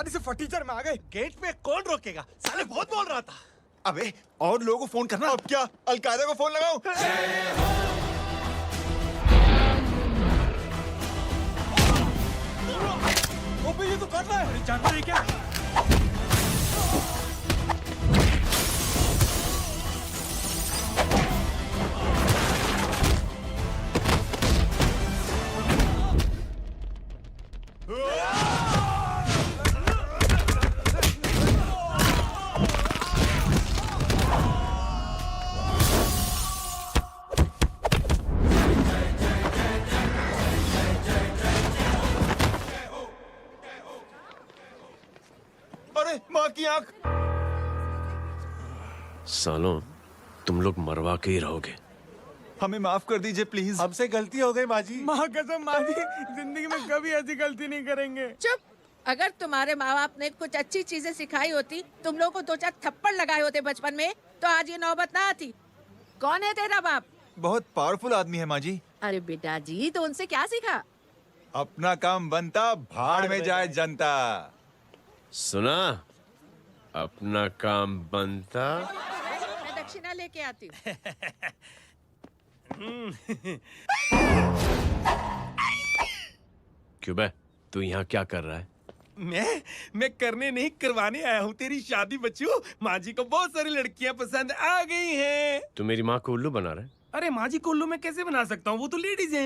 जल्दी से फटीचर में आ गए। गेट पे कौन रोकेगा? साले बहुत बोल रहा था। अबे और लोगों को फोन करना। अब क्या अलकायदा को फोन लगाऊं? ओबे ये तो कर रहा है। जानता है क्या? अरे माँ की आंख। सालों तुम लोग मरवा के ही रहोगे। हमें माफ कर दीजिए प्लीज। हमसे गलती हो गई माँ जी। माँ कसम माँ जी, जिंदगी में कभी ऐसी गलती नहीं करेंगे। चुप। अगर तुम्हारे माँ बाप ने कुछ अच्छी चीजें सिखाई होती, तुम लोगों को 2-4 थप्पड़ लगाए होते बचपन में, तो आज ये नौबत ना आती। कौन है तेरा बाप? बहुत पावरफुल आदमी है माँ जी। अरे बेटा जी, तो उनसे क्या सीखा? अपना काम बनता, भाड़ में जाए जनता। सुना? अपना काम बनता। मैं दक्षिणा लेके आती हूँ। क्यों बे, तू यहाँ क्या कर रहा है? मैं करने नहीं करवाने आया हूँ तेरी शादी बच्चू। माँ जी को बहुत सारी लड़कियाँ पसंद आ गई हैं। तू मेरी माँ को उल्लू बना रहा है? अरे माँ जी को उल्लू मैं कैसे बना सकता हूँ? वो तो लेडीज हैं।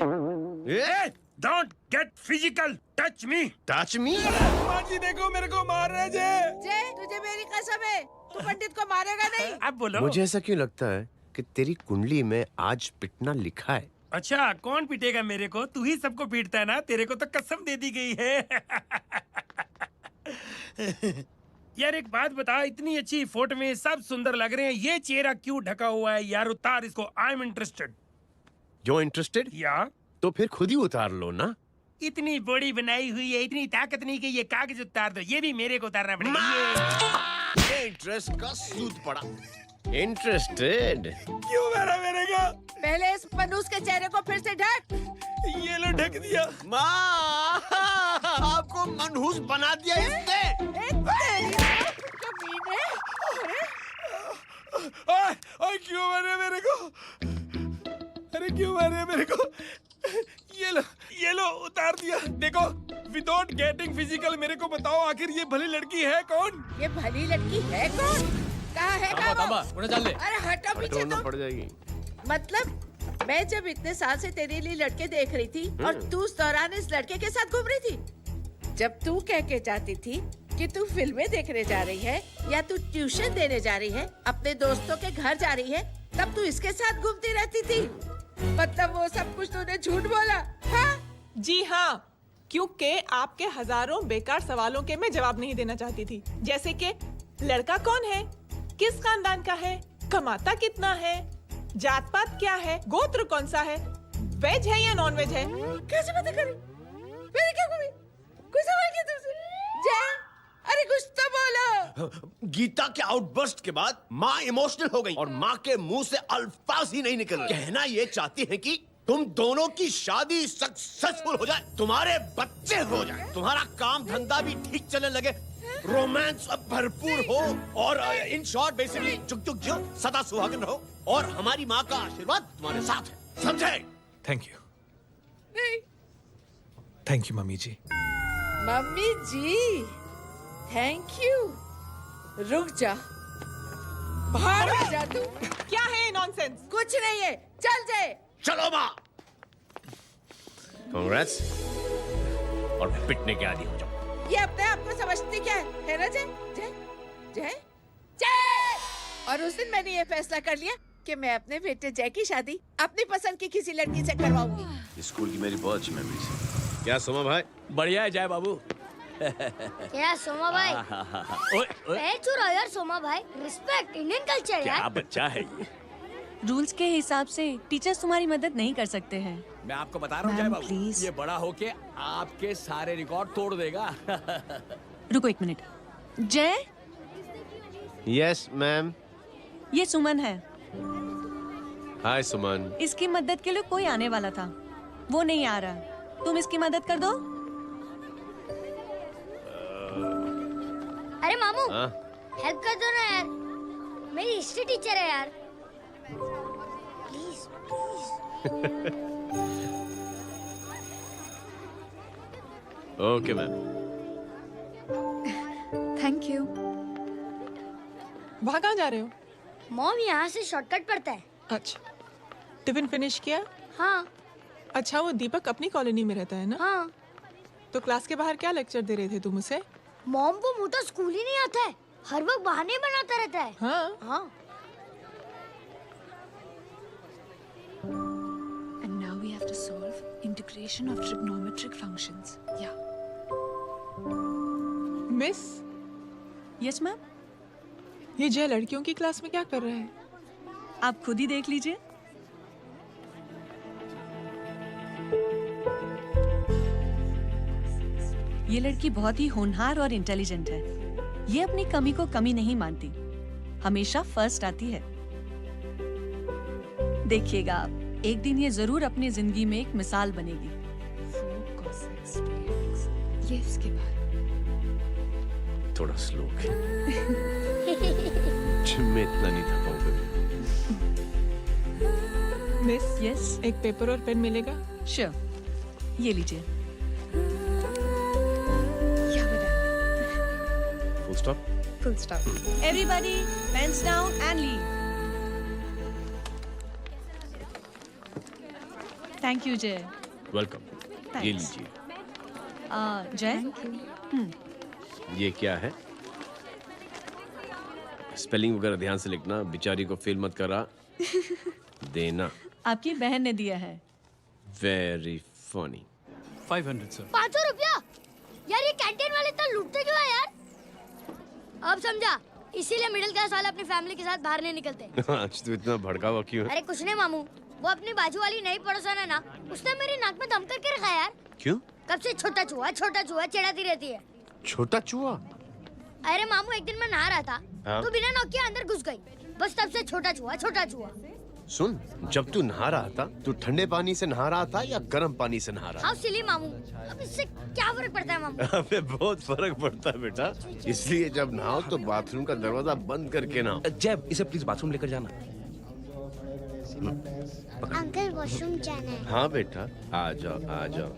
Don't get physical, touch me. Touch me? माँ जी देखो मेरे को मार रहे जय। जय, तुझे मेरी कसम है, तू पंडित को मारेगा नहीं। अब बोलो। मुझे ऐसा क्यों लगता है कि तेरी कुंडली में आज पिटना लिखा है? अच्छा, कौन पीटेगा मेरे को? तू ही सबको पीटता है ना। तेरे को तो कसम दे दी गई है। यार एक बात बता, इतनी अच्छी फोटो में सब सुंदर लग रहे हैं, ये चेहरा क्यों ढका हुआ है? यार उतार इसको। I am interested. You interested? या तो फिर खुद ही उतार लो ना। इतनी बॉडी बनाई हुई है, इतनी ताकत नहीं कि ये कागज उतार दो। ये भी मेरे को उतारना पड़ेगा। ये ड्रेस का सूट पड़ा। इंटरेस्टेड? क्यों मारा मेरे को? पहले इस मनूस के चेहरे को फिर से ढक। ये लो ढक दिया। माँ, आपको मनहूस बना दिया इसने। क्यों मारे मेरे को? अरे क्यों मारे मेरे को? ये लो उतार दिया। देखो, विदाउट गेटिंग फिजिकल मेरे को बताओ, आखिर ये भली लड़की है कौन? ये भली लड़की है कौन? कहाँ है वो? अरे हटो पीछे हटोना तो। पड़ जाएगी। मतलब मैं जब इतने साल से तेरे लिए लड़के देख रही थी और तू उस दौरान इस लड़के के साथ घूम रही थी। जब तू कह के जाती थी कि तू फिल्में देखने जा रही है या तू ट्यूशन देने जा रही है, अपने दोस्तों के घर जा रही है, तब तू इसके साथ घूमती रहती थी। मतलब वो सब कुछ तूने झूठ बोला? हाँ? जी हाँ, क्योंकि आपके हजारों बेकार सवालों के मैं जवाब नहीं देना चाहती थी। जैसे कि लड़का कौन है, किस खानदान का है, कमाता कितना है, जात पात क्या है, गोत्र कौन सा है, वेज है या नॉन वेज है। कैसे पता करी? मैंने क्या करी? कोई सवाल किया तुमसे? जय, अरे कुछ तो बोलो। गीता के आउटबर्स्ट के बाद माँ इमोशनल हो गई और माँ के मुंह से अल्फाज ही नहीं निकल रहे। कहना ये चाहती है कि तुम दोनों की शादी सक्सेसफुल हो जाए, तुम्हारे बच्चे हो जाए, तुम्हारा काम धंधा भी ठीक चलने लगे, रोमांस अब भरपूर हो और इन शॉर्ट बेसिकली जुग जुग जियो, सदा सुहागन रहो और हमारी माँ का आशीर्वाद तुम्हारे साथ है। समझे? Thank you. नहीं। Thank you mummy ji. Mummy ji, thank you. रुक जा, बाहर आ जा तू। क्या है नॉनसेंस? कुछ नहीं है, चल जाए। चलो माँ। कांग्रेस। और पिटने के आदी हो जाओ। ये अपने आप को समझती क्या है ना जय? जय जय जय। और उस दिन मैंने ये फैसला कर लिया कि मैं अपने बेटे जय की शादी अपनी पसंद की किसी लड़की से करवाऊंगी। स्कूल की मेरी बहुत अच्छी मेमोरीज है। क्या सोमा भाई? बढ़िया है जय बाबू। क्या सोमा भाई? पैर छुरा यार सोमा भाई, रिस्पेक्ट इंडियन कल्चर क्या यार। बच्चा है ये। रूल्स के हिसाब से टीचर्स तुम्हारी मदद नहीं कर सकते हैं। मैं आपको बता रहा हूँ जय मैम, बाबू, प्लीज। ये बड़ा होके आपके सारे रिकॉर्ड तोड़ देगा। रुको एक मिनट। जय, यस मैम। ये सुमन है। हाय सुमन। इसकी मदद के लिए कोई आने वाला था, वो नहीं आ रहा। तुम इसकी मदद कर दो। अरे मामू हाँ? हेल्प कर दो ना यार, मेरी हिस्ट्री टीचर है यार, please please. Okay ma'am. Thank you. वहाँ कहाँ जा रहे हो? मॉम यहाँ से शॉर्टकट पड़ता है। अच्छा, टिफिन फिनिश किया? हाँ अच्छा, वो दीपक अपनी कॉलोनी में रहता है ना? हाँ। तो क्लास के बाहर क्या लेक्चर दे रहे थे तुम उसे? मॉम को मुंह तो स्कूल ही नहीं आता है, हर वक्त बहाने बनाता रहता है। हाँ। हाँ। And now we have to solve integration of trigonometric functions. Yeah. Miss, Yes, ma'am. ये जय लड़कियों की क्लास में क्या कर रहा है? आप खुद ही देख लीजिए। ये लड़की बहुत ही होनहार और इंटेलिजेंट है। ये अपनी कमी को कमी नहीं मानती, हमेशा फर्स्ट आती है। देखिएगा आप, एक दिन ये जरूर अपनी जिंदगी में एक मिसाल बनेगी। ये इसके बाद थोड़ा स्लो जिम में इतना नहीं था पाऊंगा। मिस, यस, एक पेपर और पेन मिलेगा? श्योर, ये लीजिए। Full stop. Full stop. Everybody pens down and leave. Thank you Jay. Welcome. ये Thanks. लीजिए। जय, ये क्या है? स्पेलिंग वगैरह ध्यान से लिखना, बिचारी को फेल मत करा देना। आपकी बहन ने दिया है। Very funny. 500 सर। 500 रुपया? यार ये कैंटीन वाले इतना लूटते क्यों है यार? अब समझा, इसीलिए मिडिल क्लास वाले अपनी फैमिली के साथ बाहर नहीं निकलते। आज तो इतना भड़का हुआ क्यों है? अरे कुछ नहीं मामू, वो अपनी बाजू वाली नई पड़ोसन है ना, उसने मेरी नाक में दम करके रखा है यार। क्यों? कब से छोटा चूहा चिढ़ाती रहती है। छोटा चूहा? अरे मामू, एक दिन मैं नहा रहा था, हाँ? तो बिना नॉक के अंदर घुस गई, बस तब से छोटा चूहा। सुन, जब तू नहा रहा था, तू ठंडे पानी से नहा रहा था या गर्म पानी से नहा रहा हाउ सिली मामू, अब इससे क्या फर्क पड़ता है मामू? था? अबे बहुत फर्क पड़ता है बेटा, इसलिए जब नहाओ तो बाथरूम का दरवाजा बंद करके नहाओ। जय, इसे प्लीज बाथरूम लेकर जाना। अंकल वॉशरूम जाना है। हाँ बेटा, आ जाओ आ जाओ।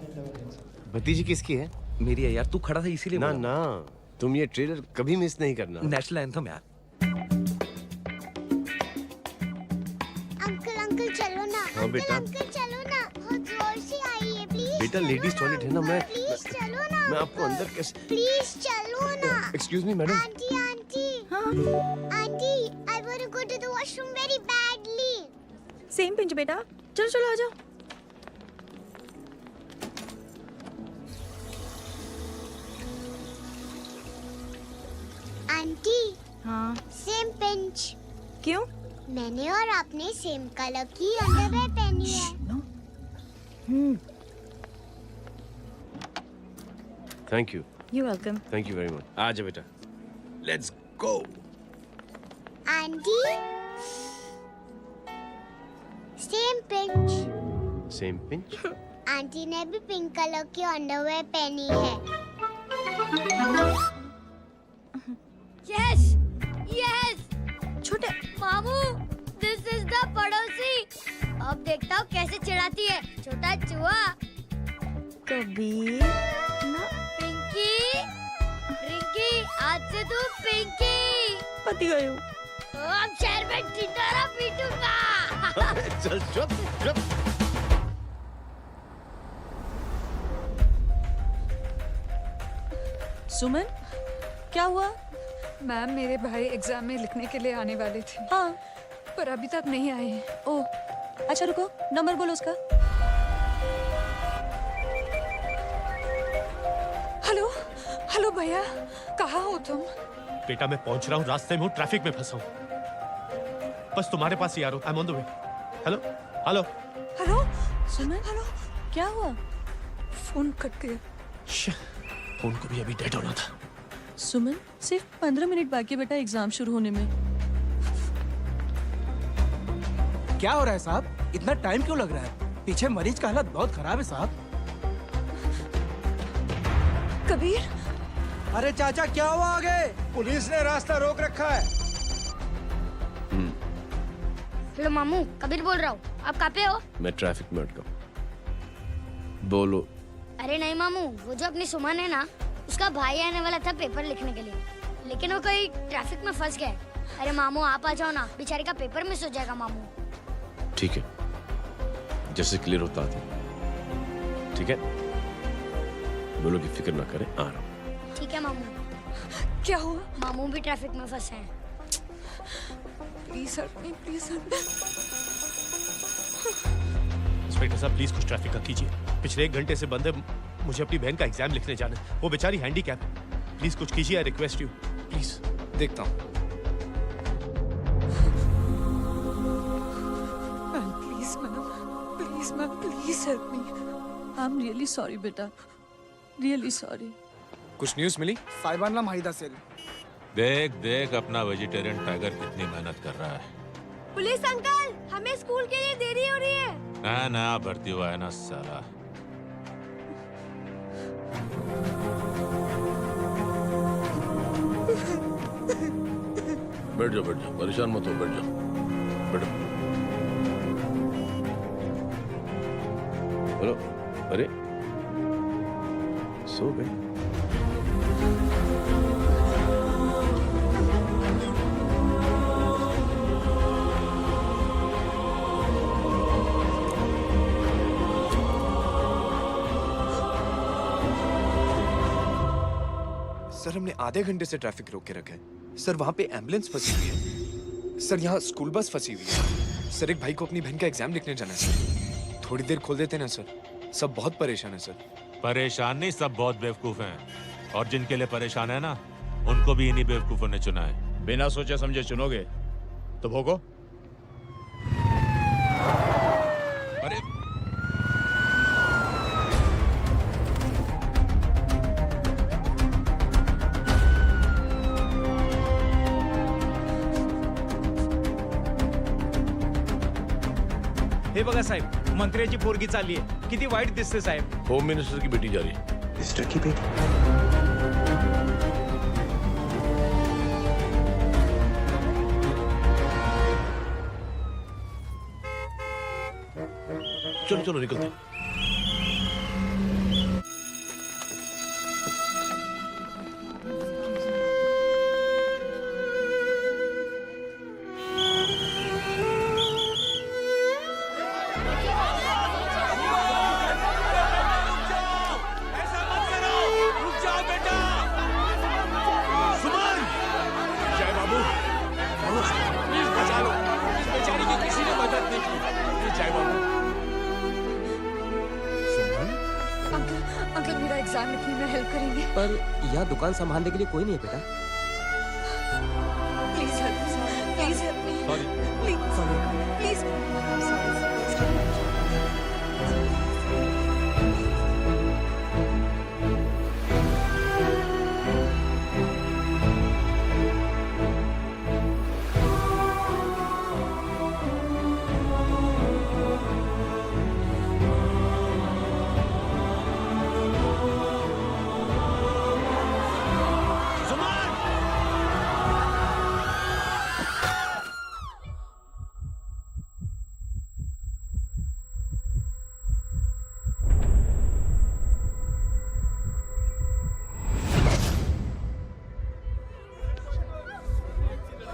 भतीजी किसकी है? मेरी है यार, तू खड़ा था इसीलिए ना बोला। ना, तुम ये ट्रेलर कभी मिस नहीं करना। नेशनल एंथम यार। अंकल चलो ना। हाँ बेटा। अंकल चलो ना, बहुत जोर से आई है, प्लीज। बेटा लेडीज टॉयलेट है ना, प्लीज चलो ना। मैं आपको अंदर कैसे? प्लीज चलो ना। Excuse me madam. Aunty I want to go to the washroom very badly. Same pinch बेटा, चलो आ जाओ। आंटी, हाँ, सेम पिंच। क्यों? मैंने और आपने सेम कलर की अंडरवेयर पहनी है। Thank you. You welcome. Thank you very much. आ जा बेटा, let's go. Aunty, same pinch. Same pinch. Aunty ने भी पिंक कलर की अंडरवेयर पहनी है। Yes yes. छोटे मामू, दिस इज द पड़ोसी। अब देखता हूँ कैसे चिढ़ाती है, छोटा चूहा। कबीर ना पिंकी, रिंकी, आज से तू पिंकी। पति गए हो। अब शहर में टिटोरा पीटूंगा। चल चुप चुप। सुमन, क्या हुआ? मैम, मेरे भाई एग्जाम में लिखने के लिए आने वाले थे, हाँ, पर अभी तक नहीं आए हैं। ओ, अच्छा रुको, नंबर बोलो उसका। हेलो भैया, कहाँ हो तुम? बेटा मैं पहुंच रहा हूँ, रास्ते में हूँ, ट्रैफिक में फंसा हूँ। बस तुम्हारे पास ही आ रहा हूँ। I am on the way. Hello hello hello Suman, hello, क्या हुआ? फोन कट गया। फोन को भी अभी डेड होना था। सुमन, सिर्फ 15 मिनट बाकी है बेटा एग्जाम शुरू होने में। क्या हो रहा है साहब? इतना टाइम क्यों लग रहा है? पीछे मरीज का हालत बहुत खराब है साहब। कबीर, अरे चाचा क्या हुआ आगे? पुलिस ने रास्ता रोक रखा है। हेलो मामू, कबीर बोल रहा हूँ। आप कहाँ पे हो? मैं ट्रैफिक में अटका हूं। बोलो। अरे नहीं मामू, वो जो अपनी सुमन है ना, उसका भाई आने वाला था पेपर लिखने के लिए, लेकिन वो कहीं ट्रैफिक में फंस गया। अरे मामू आप आ जाओ ना, बेचारे का पेपर मिस हो जाएगा मामू। ठीक है, जैसे क्लियर होता था। ठीक है, बोलो की फिक्र ना करें, आ रहा हूँ। ठीक है मामू। क्या हुआ? मामू भी ट्रैफिक में फंसे हैं। Please help me, please help me. Inspector साहब प्लीज कुछ ट्रैफिक का कीजिए। पिछले 1 घंटे से बंद है, मुझे अपनी बहन का एग्जाम लिखने जाना है। वो बेचारी हैंडीकैप है। प्लीज कुछ कीजिए, आई रिक्वेस्ट यू प्लीज। देखता हूँ। Ma'am please, ma'am please help me. I am really sorry बेटा, रियली सॉरी। कुछ न्यूज़ मिली? साइबानला माहिदा सेल। देख देख अपना वेजिटेरियन टाइगर कितनी मेहनत कर रहा है। पुलिस अंकल, हमें स्कूल के लिए देरी हो रही है। नया भर्ती हुआ है ना साला। बैठ जाओ, परेशान मत हो, बैठ जाओ, बैठो। बोलो। अरे सो गए? सर हमने आधे घंटे से ट्रैफिक रोक के रखा है। सर वहाँ पे एम्बुलेंस फंसी हुई है। सर यहाँ स्कूल बस फंसी हुई है। सर एक भाई को अपनी बहन का एग्जाम लिखने जाना है सर। थोड़ी देर खोल देते ना सर। सब बहुत परेशान है सर। परेशान नहीं, सब बहुत बेवकूफ हैं। और जिनके लिए परेशान है ना, उनको भी इन्हीं बेवकूफों ने चुना है। बिना सोचे समझे चुनोगे तो भोगो। अरे हे बघा साहेब, मंत्र्याची पोरगी चालली आहे। किती वाईट दिसते साहेब। होम मिनिस्टर की बेटी जा रही है। मिनिस्टर की बेटी? चलो चलो निकलते हैं। अंकल मेरा एग्जाम लिखने में हेल्प करेंगे? पर यहाँ दुकान संभालने के लिए कोई नहीं है बेटा। Please help me, please help me. Please please.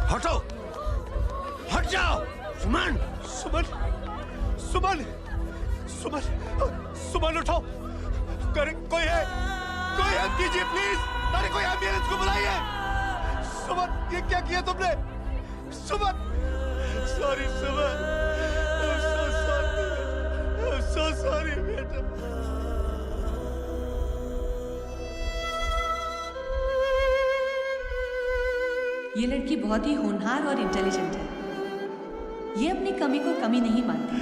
हटो, हट जाओ। सुमन, सुमन, सुमन, सुमन, सुमन उठो। करे कोई है, कोई हेल्प कीजिए प्लीज। अरे कोई एम्बुलेंस को बुलाइए। सुमन, ये क्या किया तुमने? Suman, sorry Suman, I'm so sorry, I'm so sorry बेटा। ये लड़की बहुत ही होनहार और इंटेलिजेंट है। ये अपनी कमी को कमी नहीं मानती,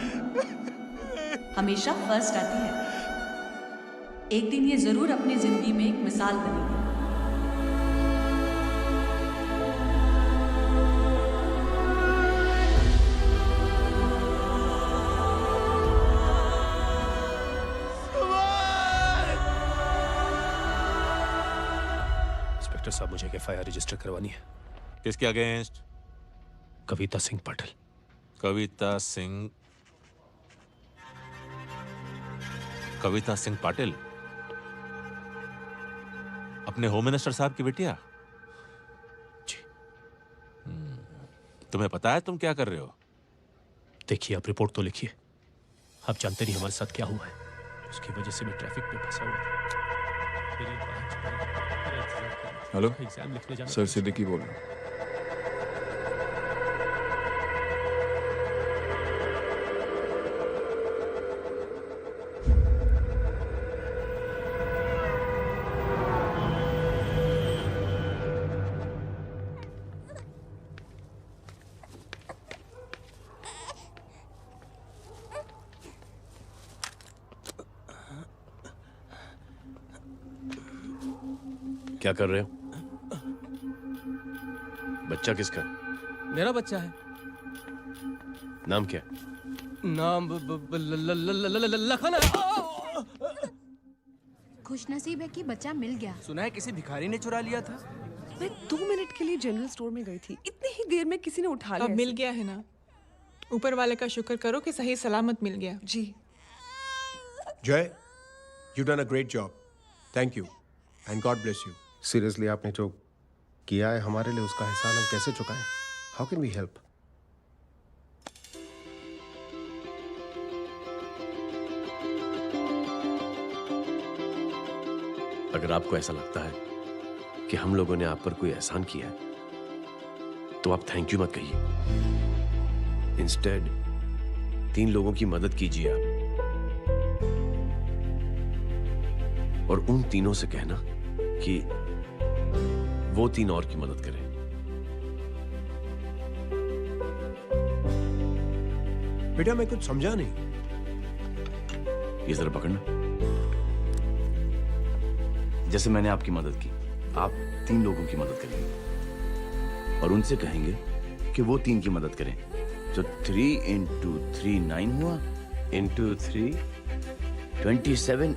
हमेशा फर्स्ट आती है। एक दिन ये जरूर अपनी जिंदगी में एक मिसाल बनेगी। इंस्पेक्टर साहब, मुझे एक एफआईआर रजिस्टर करवानी है। किसके अगेंस्ट? कविता सिंह पाटिल। कविता सिंह पाटिल, अपने होम मिनिस्टर साहब की बेटिया? जी। तुम्हें पता है तुम क्या कर रहे हो? देखिए, आप रिपोर्ट तो लिखिए। आप जानते नहीं हमारे साथ क्या हुआ है। उसकी वजह से मैं ट्रैफिक में फंसा हुआ। हेलो एग्जाम लिखने जाना। सर, सिद्दीकी बोल रहा हूँ। क्या कर रहे हो? बच्चा किसका? मेरा बच्चा है। नाम क्या? नाम लखन है। खुशनसीब है कि बच्चा मिल गया। सुना है किसी भिखारी ने चुरा लिया था। मैं 2 मिनट के लिए जनरल स्टोर में गई थी, इतनी ही देर में किसी ने उठा लिया। अब मिल गया है ना, ऊपर वाले का शुक्र करो कि सही सलामत मिल गया। जी। जय, you done a great job. Thank you and God bless you. Seriously आपने जो किया है हमारे लिए, उसका एहसान हम कैसे चुकाएं? How can we help? अगर आपको ऐसा लगता है कि हम लोगों ने आप पर कोई एहसान किया है, तो आप थैंक यू मत कहिए। इंस्टेड 3 लोगों की मदद कीजिए आप, और उन तीनों से कहना कि वो 3 और की मदद करें। बेटा, मैं कुछ समझा नहीं। ये जरा पकड़ना। जैसे मैंने आपकी मदद की, आप 3 लोगों की मदद करेंगे और उनसे कहेंगे कि वो 3 की मदद करें। तो 3 into 3 9 हुआ, into 3 27,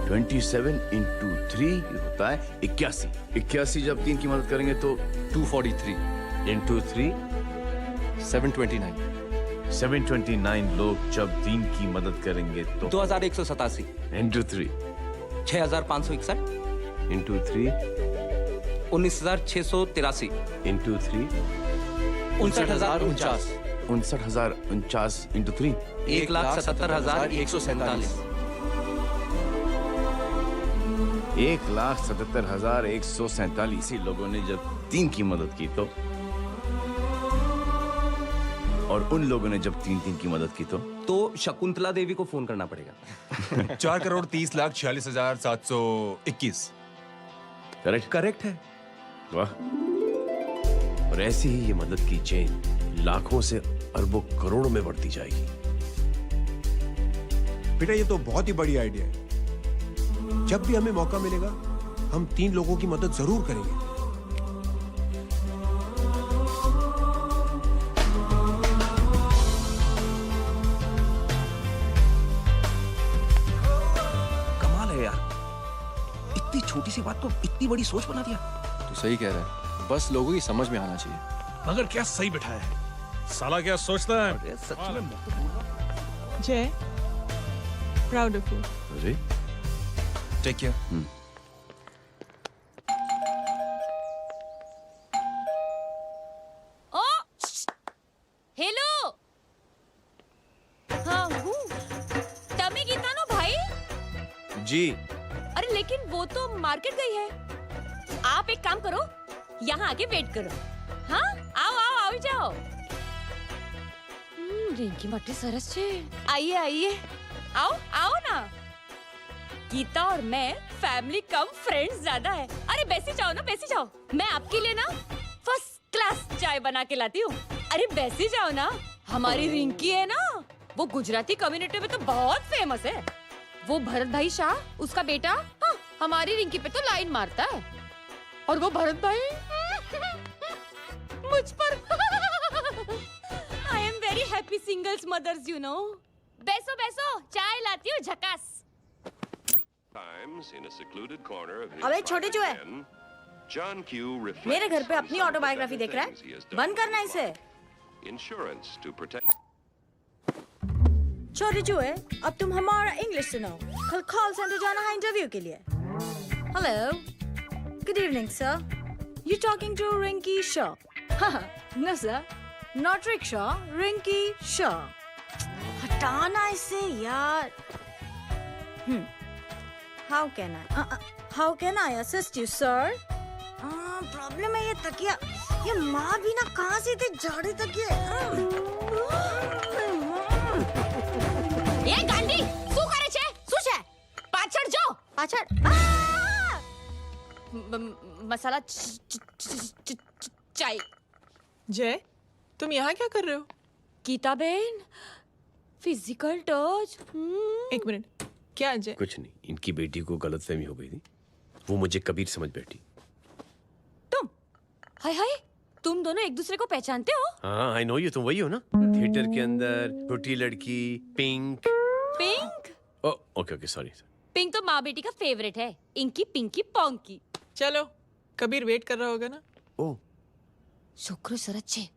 27 into 3 होता है 81। 81 जब 3 की मदद करेंगे तो 243 into 3 729 729 लोग जब 3 की मदद करेंगे तो 2187 into 3 6561 into 3 19683 into 3 59049 59049 into 3 1,77,147 1,77,147 लोगों ने जब 3 की मदद की तो, और उन लोगों ने जब 3 की मदद की तो शकुंतला देवी को फोन करना पड़ेगा। 4,30,46,721। करेक्ट है। वाह। और ऐसी ही ये मदद की चेन लाखों से अरबों करोड़ों में बढ़ती जाएगी। बेटा, ये तो बहुत ही बड़ी आइडिया है। जब भी हमें मौका मिलेगा, हम 3 लोगों की मदद जरूर करेंगे। कमाल है यार, इतनी छोटी सी बात को इतनी बड़ी सोच बना दिया। तू सही कह रहा है, बस लोगों की समझ में आना चाहिए। मगर क्या सही बिठाया है, साला क्या सोचता है। सच में जय, प्राउड ऑफ यू। अरे टेक केयर। ओ हेलो, हाँ हूँ। तमी गीता नो भाई। जी। अरे लेकिन वो तो मार्केट गई है। आप एक काम करो, यहाँ आके वेट करो। हाँ, आओ आओ आओ जाओ। रिंकी मट्टी सरस छे। आइए आइए, आओ आओ ना। गीता और मैं फैमिली कम फ्रेंड्स ज्यादा है। अरे बैसी जाओ ना, बैसी जाओ। मैं आपके लिए ना फर्स्ट क्लास चाय बना के लाती हूँ। अरे बैसी जाओ ना। हमारी रिंकी है ना, वो गुजराती कम्युनिटी में तो बहुत फेमस है। वो भरत भाई शाह, उसका बेटा, हाँ, हमारी रिंकी पे तो लाइन मारता है। और वो भरत भाई मुझ पर। I am very happy singles mothers, you know. बैसो बैसो, चाय लाती हूँ झकास। Times in a secluded corner of his अबे छोटे जो है, John Q मेरे घर पे अपनी ऑटोबायोग्राफी देख रहा है, बंद करना इसे। Insurance to protect. छोटी चूहे, अब तुम हमारा इंग्लिश सुनाओ। कल कॉल सेंटर जाना है इंटरव्यू के लिए। Hello, good evening sir. You talking to Rinki Shaw? No sir, not rickshaw, Rinki Shaw. हटाना इसे यार। How can I assist you sir? Problem है ये तकिया, ये माँ भी ना कहाँ से इतने जाड़े तकिए। એ ગાંડી શું કરે છે? શું છે? પાછળ જો, પાછળ। મસાલા ચાય। जय, तुम यहाँ क्या कर रहे हो? गीता बहन, फिजिकल टच। एक मिनट, क्या जय? कुछ नहीं, इनकी बेटी को गलतफहमी हो गई थी, वो मुझे कबीर समझ बैठी। हाय हाय, तुम दोनों एक दूसरे को पहचानते हो? हाँ, आई नो यू, तुम वही हो ना थिएटर के अंदर छोटी लड़की pink. Pink? Okay okay, sorry. Pink तो माँ बेटी का फेवरेट है, इंकी पिंकी पोंकी। चलो, कबीर वेट कर रहा होगा ना? ओ, शुक्र सरच्चे।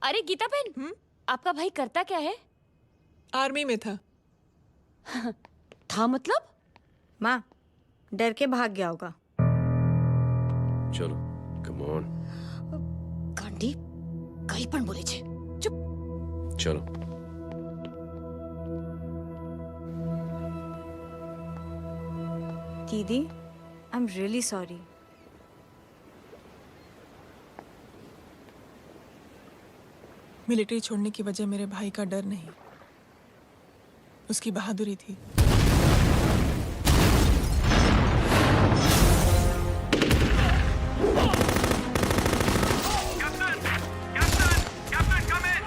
अरे गीता बहन, आपका भाई करता क्या है? आर्मी में था। था मतलब? माँ, डर के भाग गया होगा। चलो, कम ऑन। गांडी, कहीं पण बोले छे। चुप। चलो। दीदी, I am really sorry. Military छोड़ने की वजह मेरे भाई का डर नहीं, उसकी बहादुरी थी।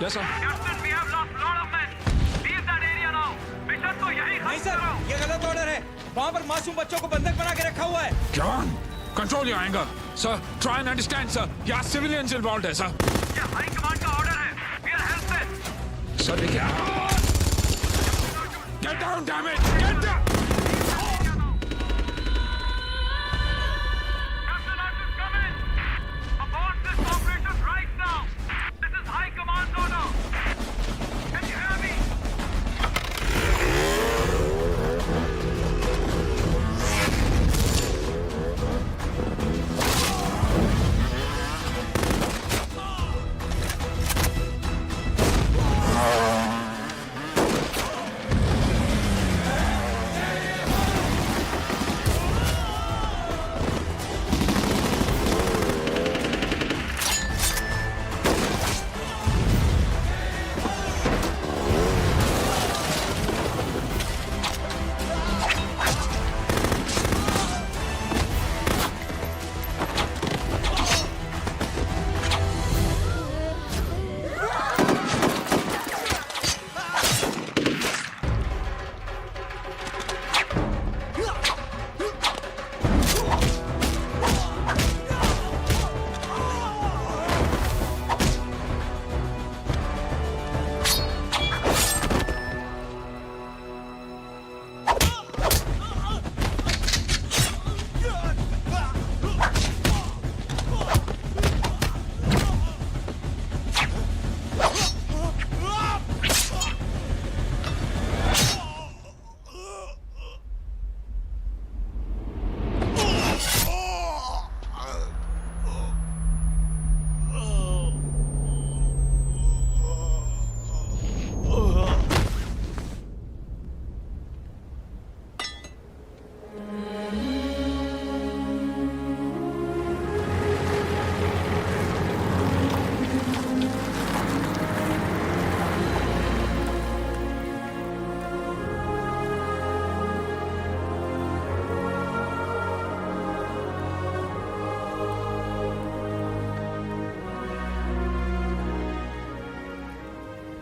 Yes, sir. Captain, we have lost lot of men. Leave that area now. Mission तो यही खत्म करो। ये गलत ऑर्डर है। वहाँ पर मासूम बच्चों को बंधक बना के रखा हुआ है। John, control your anger. Sir, try and understand, sir. यहाँ civilians involved है, sir. ये हाई कमांड का ऑर्डर है। We are helpless. Sir, देखिए। Get down, damn it! Get down! Captain Archie, come in. Abort this operation right now. This is high command order. Can you hear me?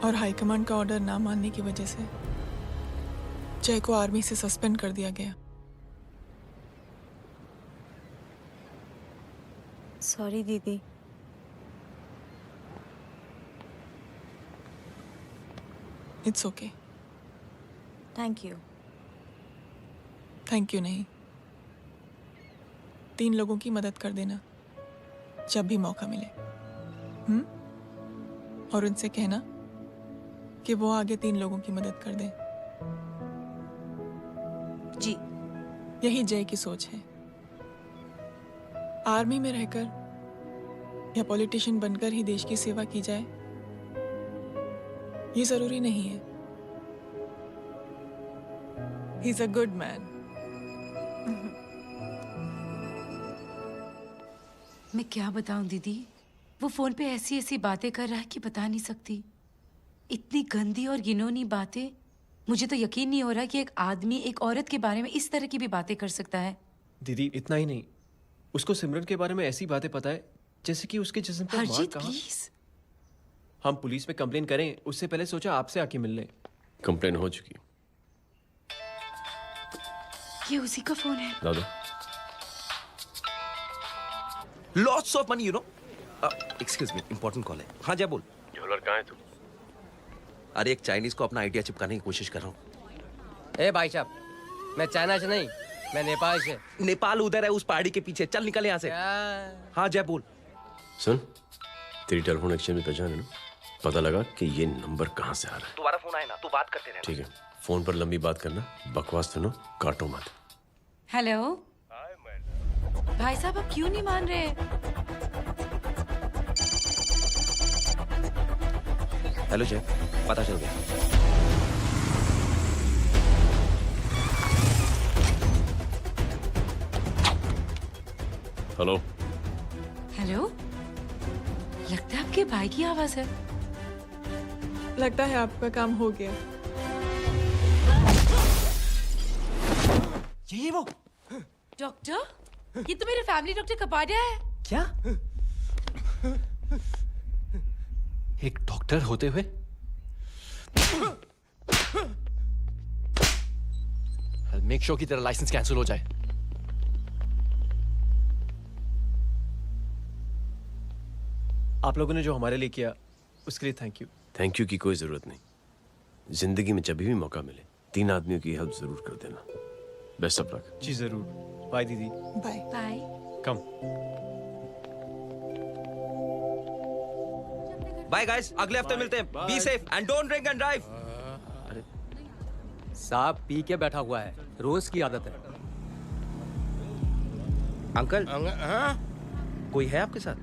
और high command का order ना मानने की वजह से जय को आर्मी से सस्पेंड कर दिया गया। सॉरी दीदी। It's okay. Thank you. Thank you नहीं, 3 लोगों की मदद कर देना जब भी मौका मिले। और उनसे कहना कि वो आगे 3 लोगों की मदद कर दें। जी। यही जय की सोच है। आर्मी में रहकर या पॉलिटिशियन बनकर ही देश की सेवा की जाए, ये जरूरी नहीं है। He is a good man. मैं क्या बताऊं दीदी, वो फोन पे ऐसी ऐसी बातें कर रहा है कि बता नहीं सकती। इतनी गंदी और घिनौनी बातें। मुझे तो यकीन नहीं हो रहा कि एक आदमी एक औरत के बारे में इस तरह की भी बातें कर सकता है। दीदी इतना ही नहीं, उसको सिमरन के बारे में ऐसी बातें पता है जैसे कि उसके जिस्म पर मार हरजीत कहाँ। प्लीज। हम पुलिस में कंप्लेन करें उससे पहले सोचा आपसे आके मिल लें। कंप्लेन हो चुकी। ये उसी का फोन है। दादा lots of money, you know. Excuse me, important call है। हाँ जय बोल। ज्वेलर कहाँ है तू? अरे एक चाइनीज को अपना आइडिया चिपकाने की कोशिश कर रहा हूँ। ए भाई साहब, मैं चाइना से नहीं, मैं नेपाल से। नेपाल उधर है उस पहाड़ी के पीछे। चल निकल यहाँ से। हाँ जय बोल। सुन, तेरी टेलीफोन एक्सचेंज में पहचान है ना? पता लगा कि ये नंबर कहाँ से आ रहा है। तुम्हारा फोन आए ना, तू बात करते रहे। ठीक है, फोन पर लंबी बात करना, बकवास सुनो, काटो मत। हेलो भाई साहब, आप क्यों नहीं मान रहे? हेलो जय, पता चल गया। हेलो हेलो, लगता है आपके भाई की आवाज है। लगता है आपका काम हो गया। ये वो डॉक्टर, ये तो मेरे फैमिली डॉक्टर कपाडिया है। क्या? एक डॉक्टर होते हुए? मेक श्योर कि तेरा लाइसेंस कैंसिल हो जाए। आप लोगों ने जो हमारे लिए किया उसके लिए थैंक यू। थैंक यू की कोई जरूरत नहीं। जिंदगी में जब भी मौका मिले 3 आदमियों की हेल्प जरूर कर देना। Best of luck. जी जरूर। बाय दीदी। Bye bye. Come. Bye guys, अगले हफ्ते मिलते हैं। Be safe and don't drink and drive. अरे साहब पी के बैठा हुआ है, रोज की आदत है। अंकल हाँ? कोई है आपके साथ?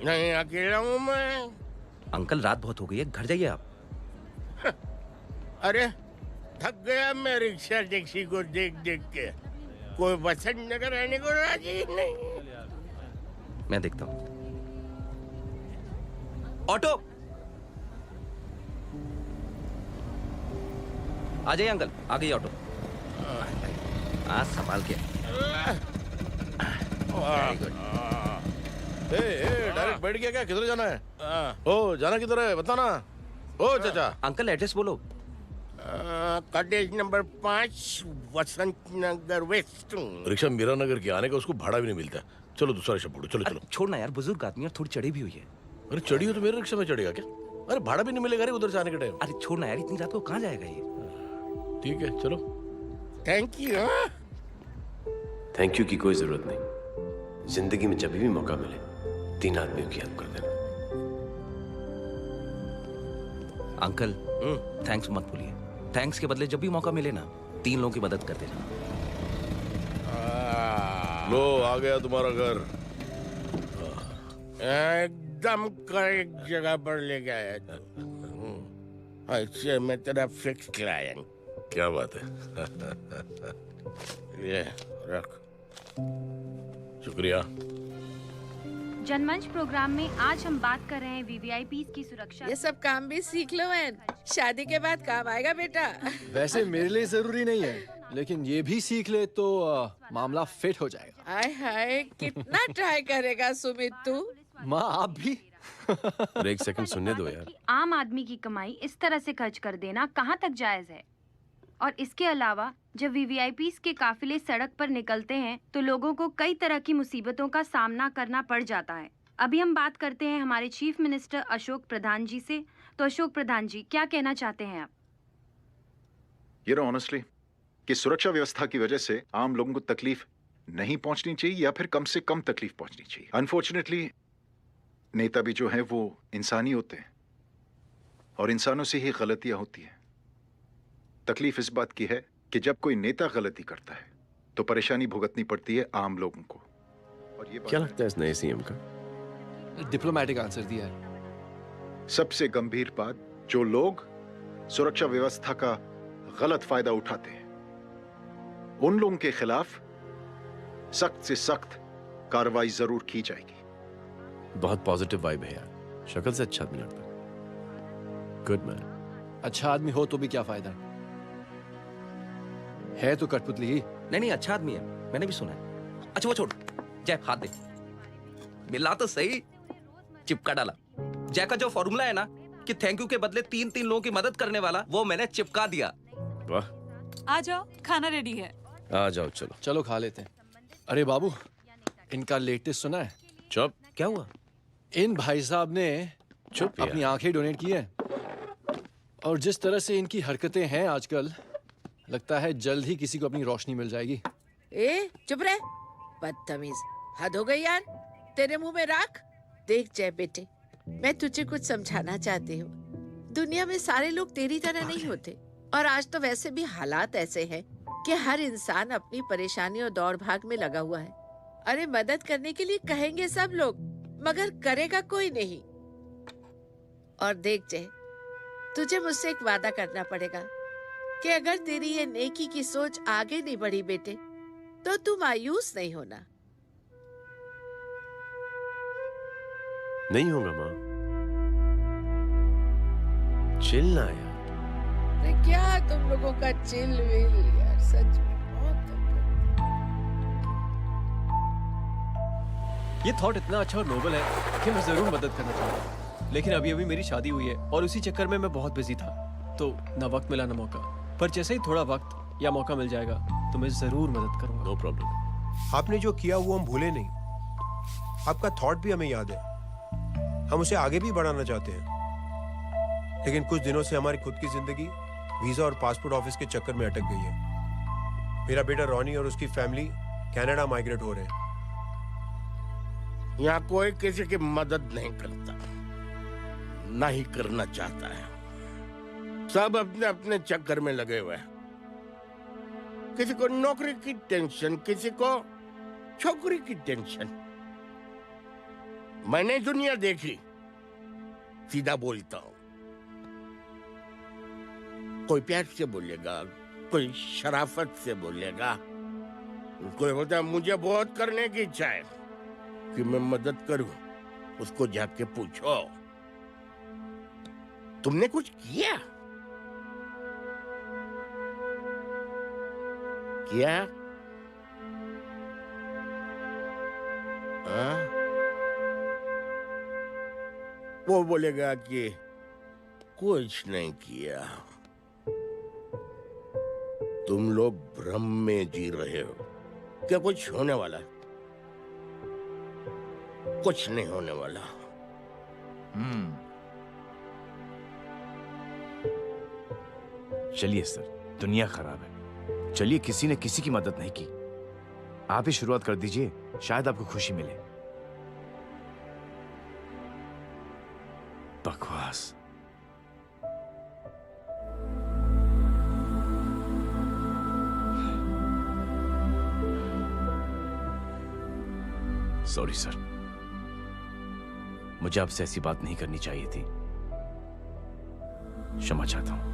नहीं, अकेला हूँ मैं। अंकल रात बहुत हो गई है, घर जाइए आप। अरे थक गया मैं रिक्शा टैक्सी को देख देख के। कोई पसंद नगर रहने को राजी नहीं। मैं देखता हूँ। ऑटो आ जाइए अंकल, आ गई ऑटो। हाँ संभाल के। Very good. डायरेक्ट बैठ गया क्या? किधर जाना है? ओ जाना किधर है बताना। ओ चाचा। अंकल एड्रेस बोलो। कॉटेज नंबर 5 वसंत नगर वेस्ट। रिक्शा मीरा नगर के आने का उसको भाड़ा भी नहीं मिलता। चलो दूसरा रिक्शा पकड़ो। चलो चलो। छोड़ना यार, बुजुर्ग आदमी और थोड़ी चढ़ी भी हुई है। अरे चढ़ी हो तो मेरे रिक्शा में चढ़ेगा क्या? अरे भाड़ा भी नहीं मिलेगा रे उधर से आने के टाइम। अरे छोड़ना यार, इतनी रात को कहाँ जाएगा ये? ठीक है चलो। Thank you. थैंक यू की कोई जरूरत नहीं। जिंदगी में जब भी मौका मिले 3 आदमियों की हेल्प कर देना। अंकल थैंक्स मत भूलिए। थैंक्स के बदले जब भी मौका मिले ना 3 लोगों की मदद कर देना। लो आ गया तुम्हारा घर। एकदम करेक्ट जगह पर ले गया है। अच्छा मैं तेरा फिक्स क्लाइंट। क्या बात है। ये रख। शुक्रिया। जनमंच प्रोग्राम में आज हम बात कर रहे हैं वीवीआईपी की सुरक्षा। ये सब काम भी सीख लो एन, शादी के बाद काम आएगा बेटा। वैसे मेरे लिए जरूरी नहीं है, लेकिन ये भी सीख ले तो मामला फिट हो जाएगा। हाय हाय, कितना ट्राई करेगा सुमित तू? माँ आप भी। अरे एक सेकंड सुनने दो यार। आम आदमी की कमाई इस तरह से खर्च कर देना कहाँ तक जायज है? और इसके अलावा जब वीवीआईपी के काफिले सड़क पर निकलते हैं तो लोगों को कई तरह की मुसीबतों का सामना करना पड़ जाता है। अभी हम बात करते हैं हमारे चीफ मिनिस्टर अशोक प्रधान जी से। तो अशोक प्रधान जी, क्या कहना चाहते हैं आप? ये ऑनेस्टली कि सुरक्षा व्यवस्था की वजह से आम लोगों को तकलीफ नहीं पहुंचनी चाहिए या फिर कम से कम तकलीफ पहुंचनी चाहिए। अनफॉर्चुनेटली नेता भी जो है वो इंसानी होते हैं और इंसानों से ही गलतियां होती हैं। तकलीफ इस बात की है कि जब कोई नेता गलती करता है तो परेशानी भुगतनी पड़ती है आम लोगों को। और ये क्या लगता है इस नए सीएम का? डिप्लोमेटिक आंसर दिया है। सबसे गंभीर बात, जो लोग सुरक्षा व्यवस्था का गलत फायदा उठाते हैं उन लोगों के खिलाफ सख्त से सख्त कार्रवाई जरूर की जाएगी। बहुत पॉजिटिव वाइब है यार, शक्ल से अच्छा आदमी लगता है। Good man. अच्छा आदमी हो तो भी क्या फायदा है तो कठपुतली ही। नहीं अच्छा आदमी है, मैंने भी सुना है। अच्छा वो छोड़, जय हाथ दे। मिला तो सही, चिपका डाला। जय का जो फॉर्मूला है ना कि थैंक यू के बदले 3 लोगों की मदद करने वाला, वो मैंने चिपका दिया। वाह। आ जाओ, खाना रेडी है। आ जाओ, चलो चलो खा लेते हैं। अरे बाबू, इनका लेटेस्ट सुना है? चुप। क्या हुआ? इन भाई साहब ने चुप अपनी आंखें डोनेट की हैं और जिस तरह से इनकी हरकतें हैं आजकल, लगता है जल्द ही किसी को अपनी रोशनी मिल जाएगी। ए चुप रह, बदतमीज, हद हो गई यार। तेरे मुंह में राख। देख जय बेटे, मैं तुझे कुछ समझाना चाहती हूँ। दुनिया में सारे लोग तेरी तरह नहीं होते और आज तो वैसे भी हालात ऐसे हैं कि हर इंसान अपनी परेशानी और दौड़ भाग में लगा हुआ है। अरे मदद करने के लिए कहेंगे सब लोग, मगर करेगा कोई नहीं। और देख जय, तुझे मुझसे एक वादा करना पड़ेगा कि अगर तेरी ये नेकी की सोच आगे नहीं बढ़ी बेटे, तो तू मायूस नहीं होना। नहीं होगा माँ। चिल ना यार। अरे क्या तुम लोगों का चिल विल यार, सच में बहुत। ये थॉट इतना अच्छा और नोबल है कि मैं जरूर मदद करना चाहूंगा, लेकिन अभी अभी मेरी शादी हुई है और उसी चक्कर में मैं बहुत बिजी था, तो ना वक्त मिला ना मौका। पर जैसे ही थोड़ा वक्त या मौका मिल जाएगा तो मैं जरूर मदद करूंगा। No problem. आपने जो किया वो हम भूले नहीं। आपका थॉट भी हमें याद है, हम उसे आगे भी बढ़ाना चाहते हैं, लेकिन कुछ दिनों से हमारी खुद की जिंदगी वीजा और पासपोर्ट ऑफिस के चक्कर में अटक गई है। मेरा बेटा रॉनी और उसकी फैमिली कनाडा माइग्रेट हो रहे हैं। यहाँ कोई किसी की मदद नहीं करता, ना ही करना चाहता है। सब अपने अपने चक्कर में लगे हुए हैं। किसी को नौकरी की टेंशन, किसी को छोकरी की टेंशन। मैंने दुनिया देखी, सीधा बोलता हूं। कोई प्यार से बोलेगा, कोई शराफत से बोलेगा, कोई बोलता है मुझे बहुत करने की इच्छा है कि मैं मदद करूं। उसको जाके पूछो तुमने कुछ किया? क्या? वो बोलेगा कि कुछ नहीं किया। तुम लोग भ्रम में जी रहे हो। क्या कुछ होने वाला है? कुछ नहीं होने वाला। चलिए सर, दुनिया खराब है। चलिए, किसी ने किसी की मदद नहीं की। आप ही शुरुआत कर दीजिए, शायद आपको खुशी मिले। बकवास। सॉरी सर, मुझे आपसे ऐसी बात नहीं करनी चाहिए थी। क्षमा चाहता हूं।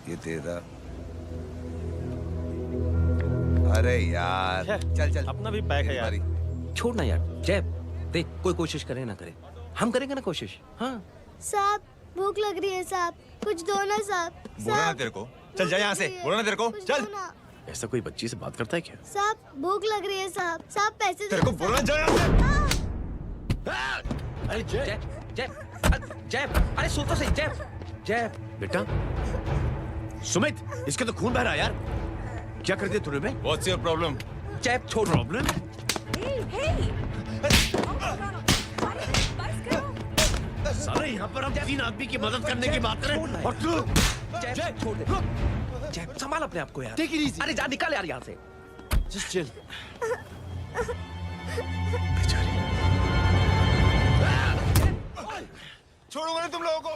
ये तेरा। अरे यार, चल अपना भी पैक है यार। छोड़ ना यार। जय देख, कोई कोशिश करे ना करे, हम करेंगे ना कोशिश। हाँ साहब, भूख लग रही है साहब, कुछ दो ना साहब। बोला ना तेरे को, चल जा यहाँ से। बोला ना तेरे को, चल। ऐसा कोई बच्ची से बात करता है क्या? साहब भूख लग रही है साहब, साहब पैसे तेरे को बोला जा यहाँ से। अरे जय, अरे सुन तो सही। जय बेटा, सुमित, इसके तो खून बह रहा है यार। क्या कर दिया तूने बे? What's your problem? चैप छोड़। प्रॉब्लम? सारे यहाँ पर हम 3 आदमी की मदद करने की बात करें और तू चैप छोड़ दे। चैप संभाल अपने आप को यार। Take it easy. अरे जा निकल यार यहाँ से। Just chill. छोड़ूंगा नहीं तुम लोगों को।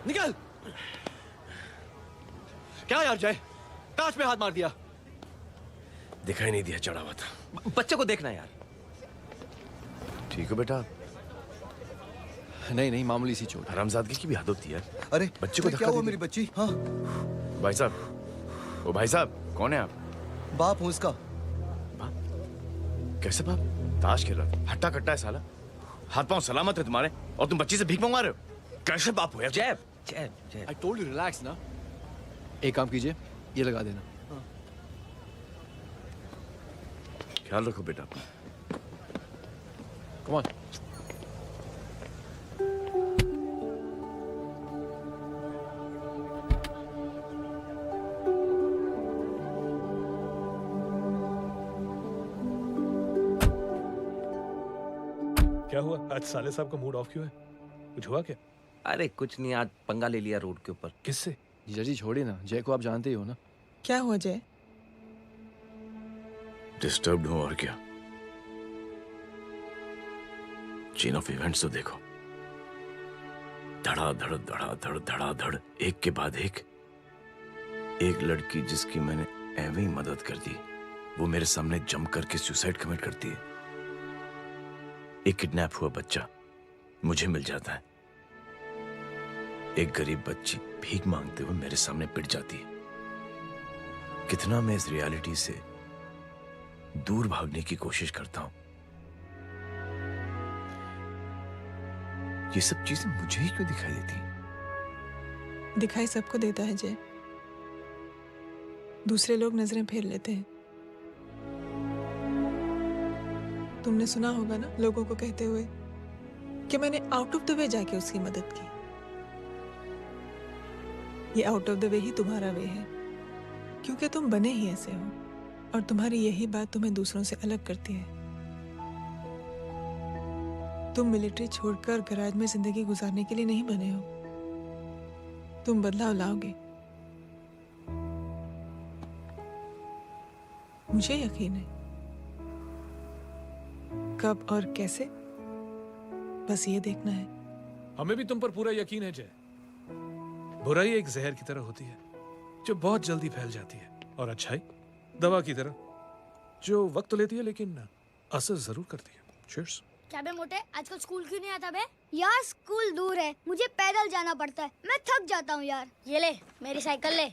निकल। क्या यार जय, कांच पे हाथ मार दिया। दिखाई नहीं दिया, चढ़ा हुआ था। बच्चे को देखना यार। ठीक हो बेटा? नहीं नहीं, मामूली सी चोट। हरामजादगी की भी हद होती है। अरे बच्चे को क्या धक्का हुआ दे मेरी दिया। बच्ची? हाँ भाई साहब, ओ भाई साहब, कौन है आप? बाप हूँ इसका। कैसे बाप? ताश खेल रहा था। हट्टा कट्टा है साला। हाथ पांव सलामत है तुम्हारे और तुम बच्ची से भीख मंगवा रहे हो? कैसे बाप हो यार? जैब जैब जैब। I told you relax ना। एक काम कीजिए, ये लगा देना। ख्याल रखो बेटा। Come on. क्या हुआ? आज साले साहब का मूड ऑफ क्यों है? कुछ हुआ क्या? अरे कुछ नहीं, आज पंगा ले लिया रोड के ऊपर। किससे? जीजा जी छोड़िए ना, जय को आप जानते ही हो ना। क्या हुआ जय? डिस्टर्ब्ड हूं और क्या। चेन ऑफ इवेंट्स तो देखो। धड़ाधड़ धड़ाधड़ धड़ाधड़, एक के बाद एक लड़की जिसकी मैंने एवं ही मदद कर दी, वो मेरे सामने जम करके सुसाइड कमिट करती है। एक किडनैप हुआ बच्चा मुझे मिल जाता है। एक गरीब बच्ची भीख मांगते हुए मेरे सामने पिट जाती है। कितना मैं इस रियलिटी से दूर भागने की कोशिश करता हूं। ये सब चीजें मुझे ही क्यों दिखाई देती? दिखाई सबको देता है जय, दूसरे लोग नजरें फेर लेते हैं। तुमने सुना होगा ना लोगों को कहते हुए कि मैंने आउट ऑफ द वे जाके उसकी मदद की। ये आउट ऑफ द वे ही तुम्हारा वे है, क्योंकि तुम बने ही ऐसे हो और तुम्हारी यही बात तुम्हें दूसरों से अलग करती है। तुम मिलिट्री छोड़कर गैराज में जिंदगी गुजारने के लिए नहीं बने हो। तुम बदलाव लाओगे, मुझे यकीन है। कब और कैसे, बस ये देखना है। हमें भी तुम पर पूरा यकीन है जय। बुराई एक जहर की तरह होती है जो बहुत जल्दी फैल जाती है, और अच्छाई दवा की तरह जो वक्त लेती है लेकिन असर जरूर करती है। चीयर्स। क्या बे मोटे, आजकल स्कूल क्यों नहीं आता बे? यार स्कूल दूर है, मुझे पैदल जाना पड़ता है, मैं थक जाता हूँ यार। ये ले मेरी साइकिल ले,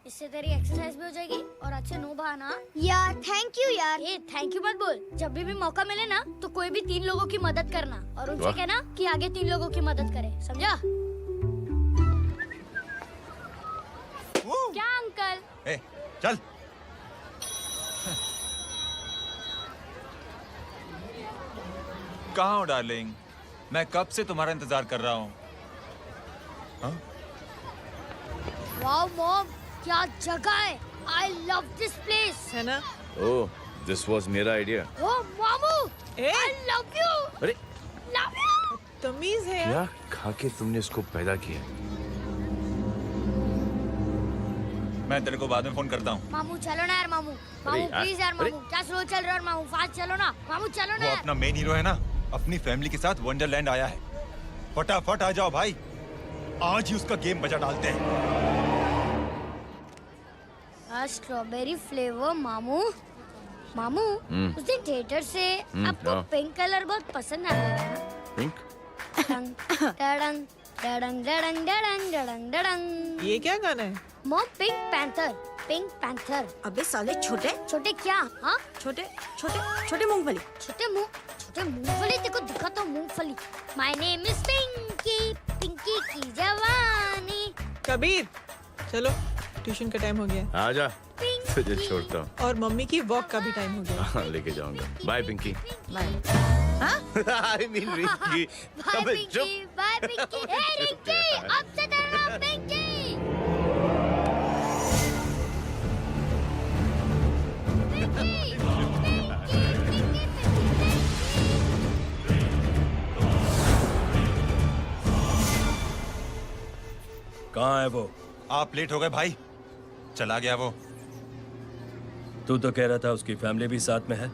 इससे तेरी एक्सरसाइज भी हो जाएगी और अच्छे नो बहाना। यार थैंक यू यार। ये थैंक यू मत बोल, जब भी मौका मिले ना तो कोई भी 3 लोगों की मदद करना और उनसे कहना कि आगे 3 लोगों की मदद करे, समझा? क्या अंकल? ए, चल। कहाँ हो डार्लिंग? मैं कब से तुम्हारा इंतजार कर रहा हूँ। वाओ मॉम, क्या जगह है। I love this place. है ना? ओह, दिस वाज मेरा आइडिया। ओ मामू, I love you. अरे Love you. तमीज है क्या खा के तुमने इसको पैदा किया? मैं तेरे को बाद में फोन करता हूँ। मामू चलो ना यार, मामू मामू यार, प्लीज यार, अरे। मामू क्या स्लो चल रहा है मामू, फास्ट चलो ना मामू, चलो ना वो यार। अपना मेन हीरो है ना, अपनी फैमिली के साथ वंडरलैंड आया है। फटाफट आ जाओ भाई, आज ही उसका गेम बजा डालते हैं। स्ट्रॉबेरी फ्लेवर मामू। मामू उस दिन थिएटर से आपको हाँ। पिंक कलर बहुत पसंद आया है। पिंक? डडंग डडंग डडंग डडंग डडंग डडंग डडंग। ये क्या गाना है? Mom, pink panther, pink panther. अबे साले छोटे छोटे क्या? हाँ छोटे छोटे छोटे मूंगफली। छोटे मूंगफली, देखो दिखाता हूँ मूंगफली। My name is Pinky, Pinky की जवानी। कबीर चलो, ट्यूशन का टाइम हो गया आजा, तुझे छोड़ता हूँ। और मम्मी की वॉक का भी टाइम हो गया। हाँ, लेके जाऊंगा। Bye Pinky. Bye. I mean Rinki. Bye अबे पिंकी, बाय पिंकी। ए रिंकी, अब से तेरा नाम पिंकी। है वो? आप लेट हो गए भाई, चला गया वो। तू तो कह रहा था उसकी फैमिली भी साथ में है।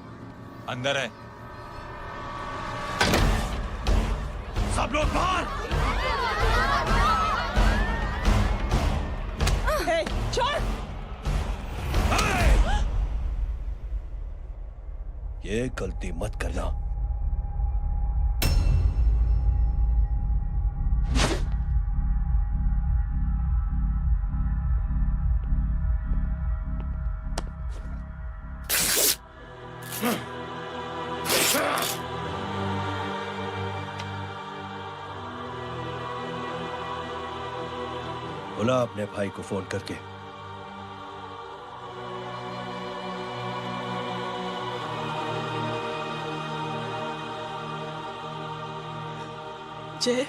अंदर है। सब लोग बाहर। छोड़। ये गलती मत करना। बुला अपने भाई को फोन करके। जय,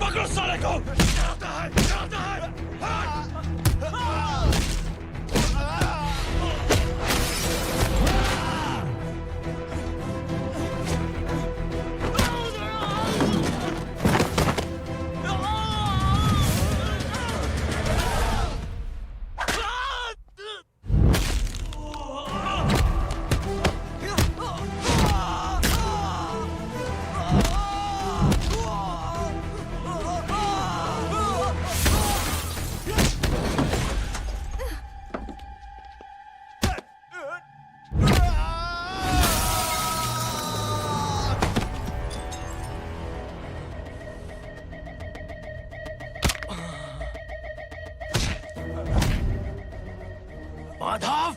पकड़ो साले को। माधव,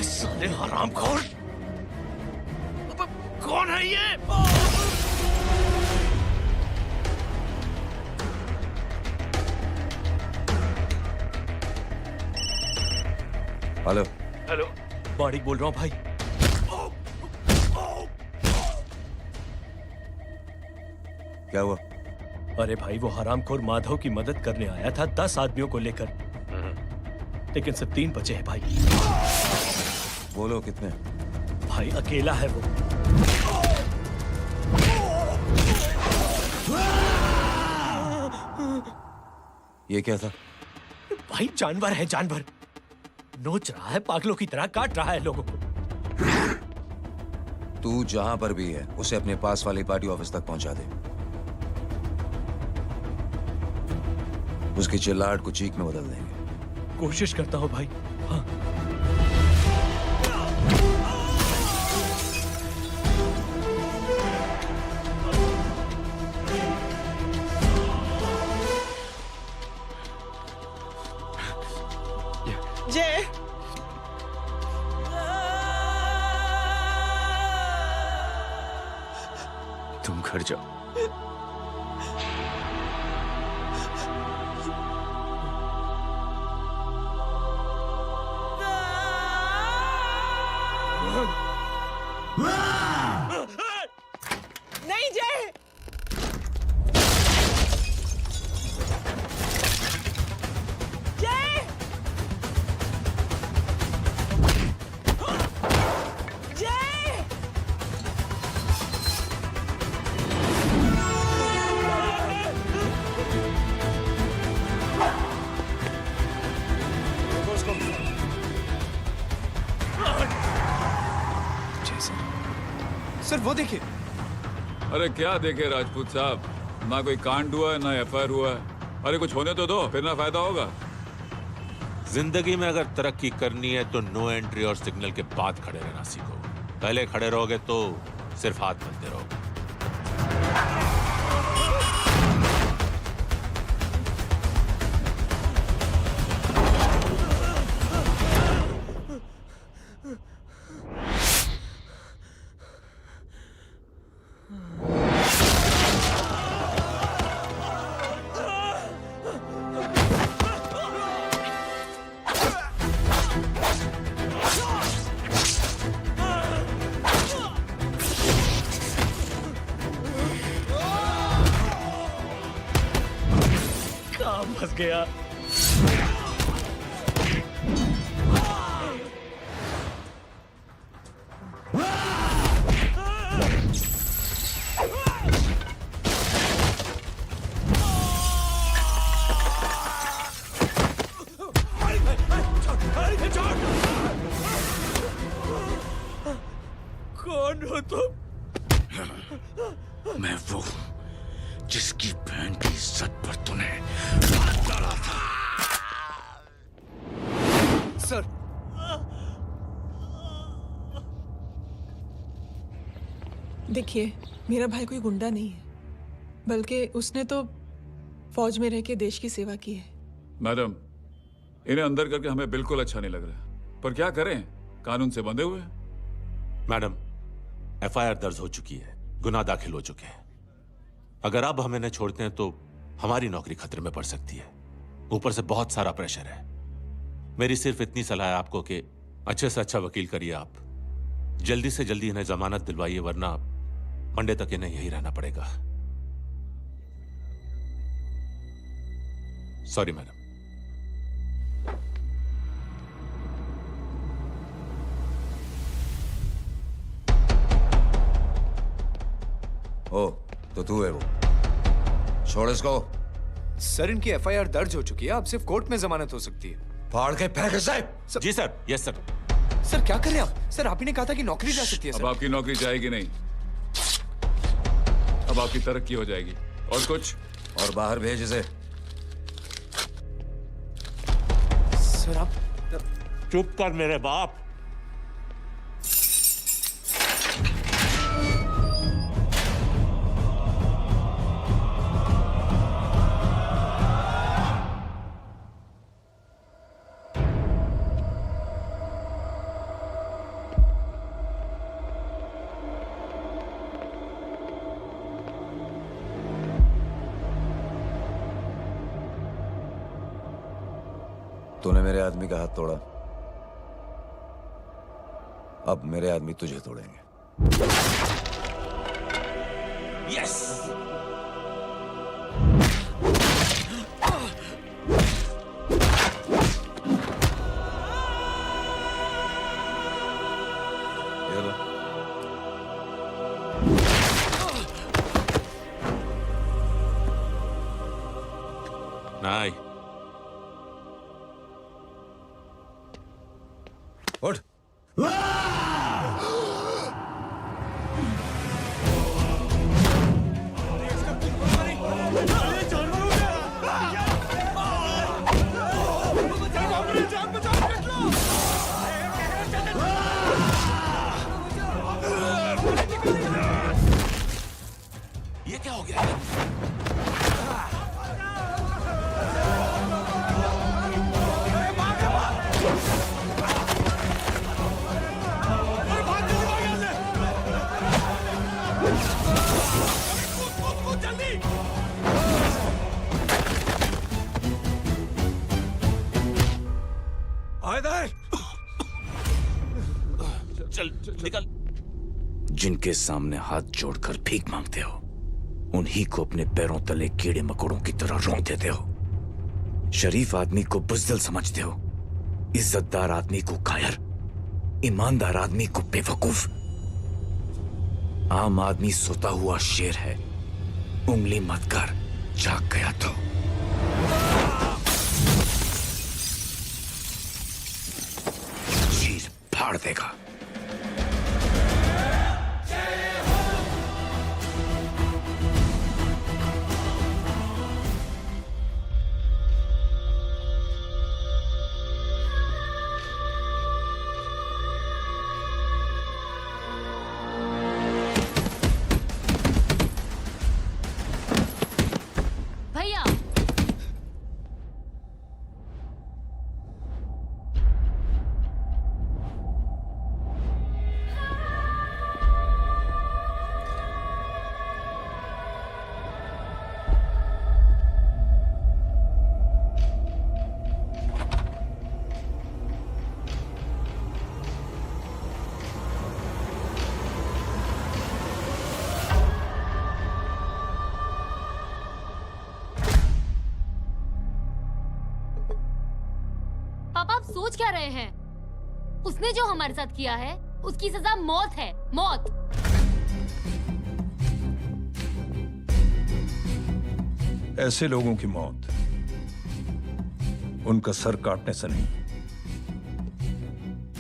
साले हरामखोर, कौन है ये? हेलो। हेलो, बाड़ीक बोल रहा हूँ भाई। क्या हुआ? अरे भाई, वो हरामखोर माधव की मदद करने आया था 10 आदमियों को लेकर, लेकिन सिर्फ 3 बचे हैं भाई। बोलो कितने? भाई अकेला है वो। ये क्या था? भाई जानवर है, जानवर। नोच रहा है, पागलों की तरह काट रहा है लोगों को। तू जहां पर भी है उसे अपने पास वाली पार्टी ऑफिस तक पहुंचा दे। उसकी चिल्लाहट को चीख में बदल देंगे। कोशिश करता हूँ भाई। हाँ। जय, तुम घर जाओ। सर वो देखिए। अरे क्या देखे राजपूत साहब, ना कोई कांड हुआ है ना एफआईआर हुआ है। अरे कुछ होने तो दो, फिर ना फायदा होगा। जिंदगी में अगर तरक्की करनी है तो नो एंट्री और सिग्नल के बाद खड़े रहना सीखो। पहले खड़े रहोगे तो सिर्फ हाथ मिलते रहोगे। काम फंस गया। कौन हो तुम? मैं वो हूं जिसकी बहन की इज्जत पर तूने हाथ डाला था। सर देखिए, मेरा भाई कोई गुंडा नहीं है, बल्कि उसने तो फौज में रह के देश की सेवा की है। मैडम, इन्हें अंदर करके हमें बिल्कुल अच्छा नहीं लग रहा, पर क्या करें, कानून से बंधे हुए हैं। मैडम, एफआईआर दर्ज हो चुकी है, गुनाह दाखिल हो चुके हैं। अगर अब हम इन्हें छोड़ते हैं तो हमारी नौकरी खतरे में पड़ सकती है। ऊपर से बहुत सारा प्रेशर है। मेरी सिर्फ इतनी सलाह है आपको कि अच्छे से अच्छा वकील करिए आप। जल्दी से जल्दी इन्हें जमानत दिलवाइए, वरना मंडे तक इन्हें यही रहना पड़ेगा। Sorry madam. ओ, तो तू है वो। छोड़ इसको। सर इनकी एफआईआर दर्ज हो चुकी है, अब सिर्फ कोर्ट में जमानत हो सकती है। फाड़ के फेंक साहब। जी सर। Yes sir. सर क्या कर रहे हैं आप? सर आप ही ने कहा था कि नौकरी जा सकती है। अब आपकी नौकरी जाएगी नहीं, अब आपकी तरक्की हो जाएगी। और कुछ? और बाहर भेज इसे। सर आप चुप कर मेरे बाप। तूने मेरे आदमी का हाथ तोड़ा, अब मेरे आदमी तुझे तोड़ेंगे। यस। ये लो। नहीं। उठ। ये क्या हो गया? चल निकल। जिनके सामने हाथ जोड़कर भीख मांगते हो, उन्हीं को अपने पैरों तले कीड़े मकोड़ों की तरह रौंद देते हो। शरीफ आदमी को बुज़दिल समझते हो, इज्जतदार आदमी को कायर, ईमानदार आदमी को बेवकूफ। आम आदमी सोता हुआ शेर है, उंगली मत कर, जाग गया तो। चीर फाड़ देगा। सोच क्या रहे हैं? उसने जो हमारे साथ किया है उसकी सजा मौत है, मौत। ऐसे लोगों की मौत उनका सर काटने से नहीं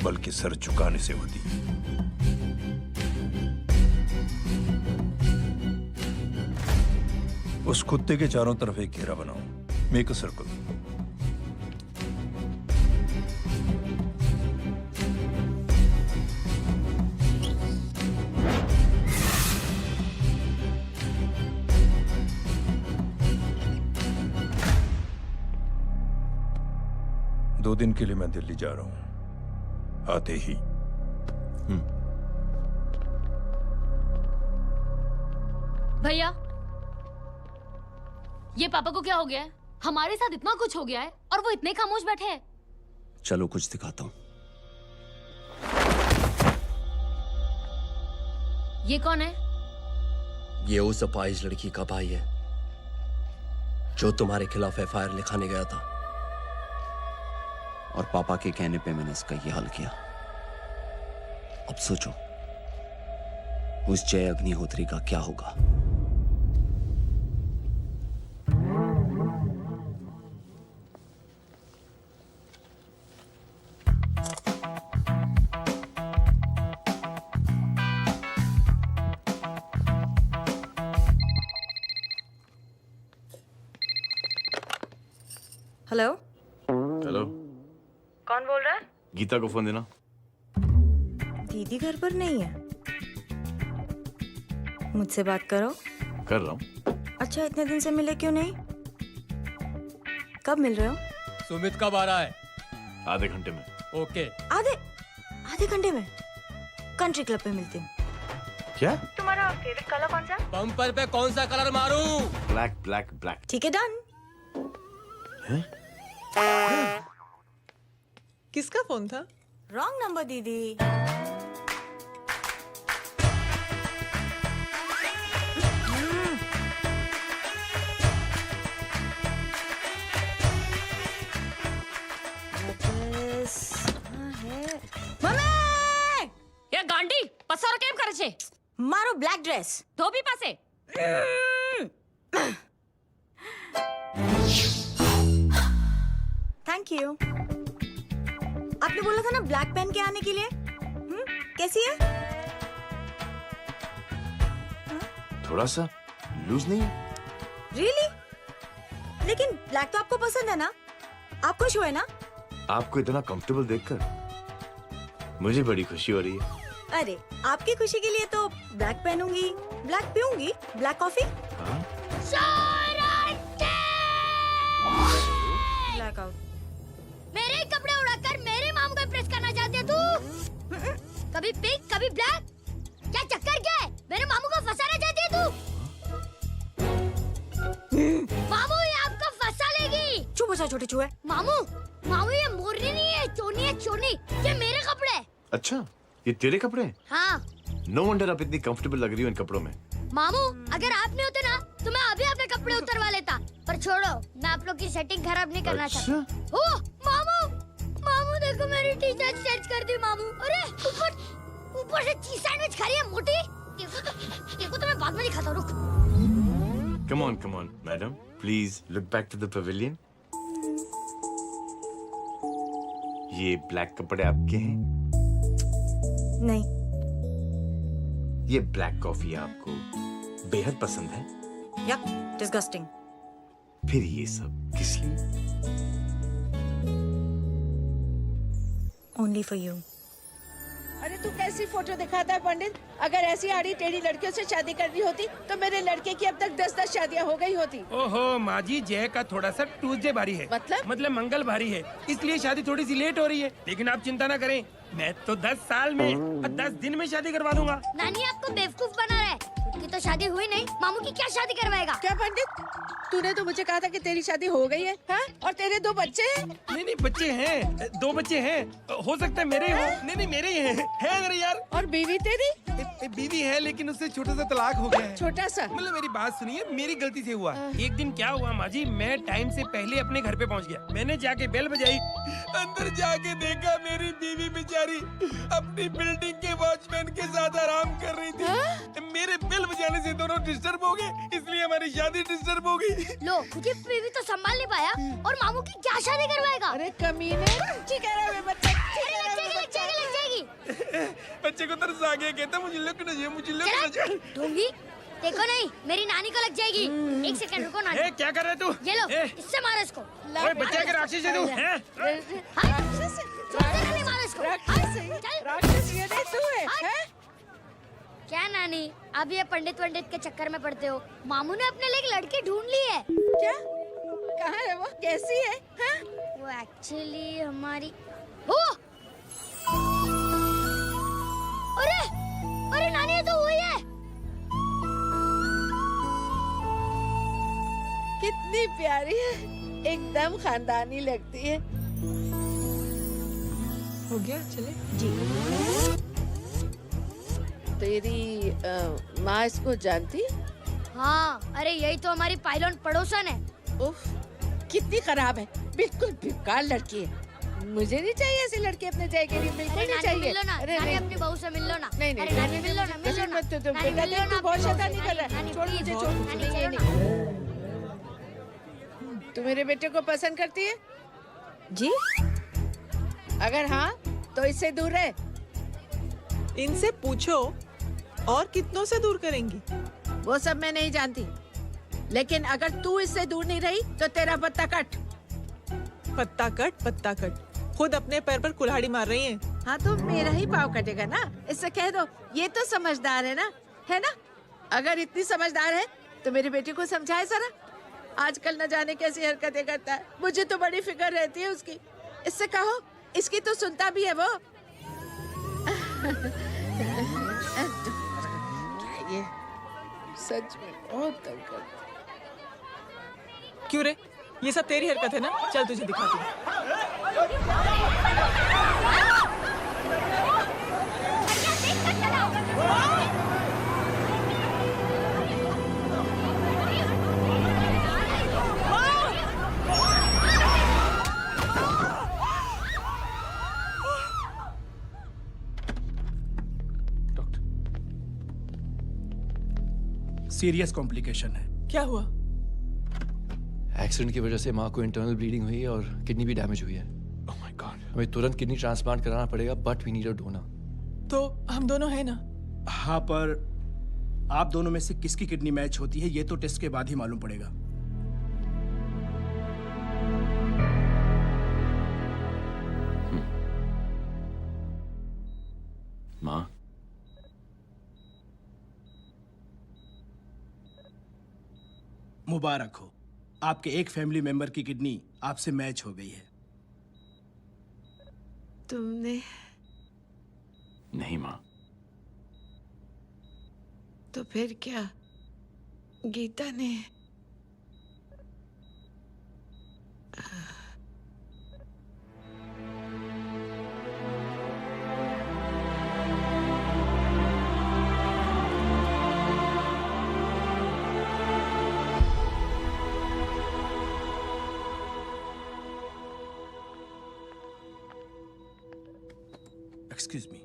बल्कि सर झुकाने से होती है। उस कुत्ते के चारों तरफ एक घेरा बनाओ, मेक अ सर्कल। दो दिन के लिए मैं दिल्ली जा रहा हूं, आते ही। भैया, ये पापा को क्या हो गया है? हमारे साथ इतना कुछ हो गया है और वो इतने खामोश बैठे हैं। चलो कुछ दिखाता हूं। ये कौन है? ये उस अपाहिज लड़की का भाई है जो तुम्हारे खिलाफ एफआईआर लिखाने गया था। और पापा के कहने पे मैंने इसका ये हाल किया। अब सोचो उस जय अग्निहोत्री का क्या होगा। हेलो। हेलो, कौन बोल रहा है? गीता को फोन देना। दीदी घर पर नहीं है। मुझसे बात करो। कर रहा हूँ। अच्छा, इतने दिन से मिले क्यों नहीं? कब मिल रहे हो? सुमित कब आ रहा है? आधे घंटे में। ओके। आधे घंटे में कंट्री क्लब पे मिलती हूँ। क्या? तुम्हारा फेवरेट कलर कौन सा? बम्पर पे कौन सा कलर मारूं? Black black black. ठीक है, डन। किसका फोन था? रॉन्ग नंबर दीदी। ये गांडी पसारो केम करे छे? मारो ब्लैक ड्रेस। धोबी पासे। Thank you. आपने बोला था ना ब्लैक पेन के आने के लिए। कैसी है? थोड़ा सा लूज नहीं है? रियली? लेकिन ब्लैक तो आपको पसंद है ना? आप खुश हुए ना? आपको इतना कंफर्टेबल देखकर मुझे बड़ी खुशी हो रही है। अरे, आपकी खुशी के लिए तो ब्लैक पहनूंगी, ब्लैक पीऊंगी, ब्लैक कॉफी। Black out. मेरे ही कपड़े उड़ाकर मेरे मामू को इम्प्रेस करना चाहती है तू? कभी पिंक, कभी ब्लैक। क्या चक्कर क्या है? मेरे मामू को फंसाना चाहती है तू? मामू, ये आपको फंसा लेगी। चुप हो जा छोटे चूहे। मामू, मामू ये मोरनी नहीं है, चोनी है, चोनी। ये मेरे कपड़े हैं। अच्छा, ये तेरे कपड़े हैं? हाँ। नो वंडर आप इतनी कंफर्टेबल लग रही हो इन कपड़ों में। मामू, अगर आप नहीं होते ना तो मैं अभी अपने कपड़े उतरवा लेता। पर छोड़ो, मैं आप लोग की सेटिंग खराब नहीं करना चाहता। ओह, मामू, मामू देखो मेरी टी शर्ट चेंज कर दी मामू। अरे ऊपर से चीज सैंडविच खा रही है मोटी। देखो तो मैं बाद में दिखाता हूँ, रुक। Come on madam, please look back to the pavilion. ये ब्लैक कपड़े आपके हैं? नहीं। ये ब्लैक कॉफी आपको बेहद पसंद है? Yup, disgusting. फिर ये सब किस लिए? Only for you. अरे तू कैसी फोटो दिखाता है पंडित? अगर ऐसी आड़ी टेढ़ी लड़कियों से शादी करनी होती तो मेरे लड़के की अब तक 10-10 शादियां हो गई होती। ओहो माँ जी, जय का थोड़ा सा ट्यूसडे भारी है। मतलब मंगल भारी है, इसलिए शादी थोड़ी सी लेट हो रही है। लेकिन आप चिंता ना करें, मैं तो 10 साल में और 10 दिन में शादी करवा दूंगा। नानी आपको बेवकूफ बना रहा है। उसकी तो शादी हुई नहीं, मामू की क्या शादी करवाएगा? क्या पंडित? तूने तो मुझे कहा था कि तेरी शादी हो गई है, हाँ? और तेरे 2 बच्चे हैं? नहीं बच्चे हैं, 2 बच्चे हैं, हो सकता है मेरे हो। नहीं मेरे ही हैं मेरे यार। और बीवी तेरी? बीवी है लेकिन उससे छोटा सा तलाक हो गया है। छोटा सा? मतलब मेरी बात सुनिए, मेरी गलती से हुआ। एक दिन क्या हुआ माँ जी, मैं टाइम से पहले अपने घर पे पहुँच गया। मैंने जाके बेल बजाई, अंदर जाके देखा मेरी बीवी बेचारी अपनी बिल्डिंग के वॉचमैन के साथ आराम कर रही थी। मेरे बेल बजाने से दोनों डिस्टर्ब हो गए, इसलिए हमारी शादी डिस्टर्ब हो गई। लो, मुझे बीवी तो संभाल नहीं पाया और मामू की क्या शादी करवाएगा? अरे कमीने, ठीक है बच्चे, लग जाएगी। बच्चे को तरस आ गया, कहता मुझे लगना चाहिए, मुझे लगना चाहिए। ढूंढी, देखो नहीं, मेरी नानी को लग जाएगी। 1 सेकंड रुको नानी। क्या कर रहे तू? ये लो, इससे मारो इसको। ओए बच्चा के राक्षस है तू, हैं? मारो इसको। राक्षस ये नहीं तू है, हैं? क्या नानी, अब ये पंडित के चक्कर में पड़ते हो? मामू ने अपने लिए एक लड़की ढूंढ ली है। क्या? कहाँ है वो? कैसी है? हाँ? वो एक्चुअली हमारी हो। अरे नानी, ये तो वही है। कितनी प्यारी है, एकदम खानदानी लगती है। हो गया, चले जी। तेरी माँ इसको जानती? हाँ, अरे यही तो हमारी पायलट पड़ोसन है। उफ, कितनी खराब है, बिल्कुल बेकार लड़की है। मुझे नहीं चाहिए ऐसी लड़की अपने जय के लिए, बिल्कुल नहीं चाहिए। मिल लो ना, नानी अपनी बहू से मिल लो ना। नहीं अरे नानी मिल लो ना, मिल लो ना। तो बेटा देख, तू बहुत शैतानी कर रहा है। छोड़ मुझे, छोड़ मुझे, ये नहीं। तू मेरे बेटे को पसंद करती है? जी। अगर हाँ तो इससे दूर रहे। इनसे पूछो, और कितनों से दूर करेंगी? वो सब मैं नहीं जानती, लेकिन अगर तू इससे दूर नहीं रही तो तेरा पत्ता कट। पत्ता कट, खुद अपने पैर पर कुल्हाड़ी मार रही हैं। हाँ तो मेरा ही पाँव कटेगा ना, इससे कह दो ये तो समझदार है ना, है ना? अगर इतनी समझदार है तो मेरे बेटे को समझाए जरा। आजकल न जाने कैसी हरकतें करता है, मुझे तो बड़ी फिक्र रहती है उसकी। इससे कहो, इसकी तो सुनता भी है वो। क्या ये सच में बहुत तंग करता है। क्यों रे, ये सब तेरी हरकत है ना? चल तुझे दिखाती हूँ। सीरियस कॉम्प्लिकेशन है। क्या हुआ? एक्सीडेंट की वजह से माँ को इंटरनल ब्लीडिंग हुई है और किडनी भी डैमेज हुई है। Oh my god. हमें तुरंत किडनी ट्रांसप्लांट कराना पड़ेगा, but we need a donor. तो हम दोनों हैं ना? हाँ, पर आप दोनों में से किसकी किडनी मैच होती है ये तो टेस्ट के बाद ही मालूम पड़ेगा। माँ, मुबारक हो, आपके एक फैमिली मेंबर की किडनी आपसे मैच हो गई है। तुमने? नहीं माँ। तो फिर क्या गीता ने? Excuse me.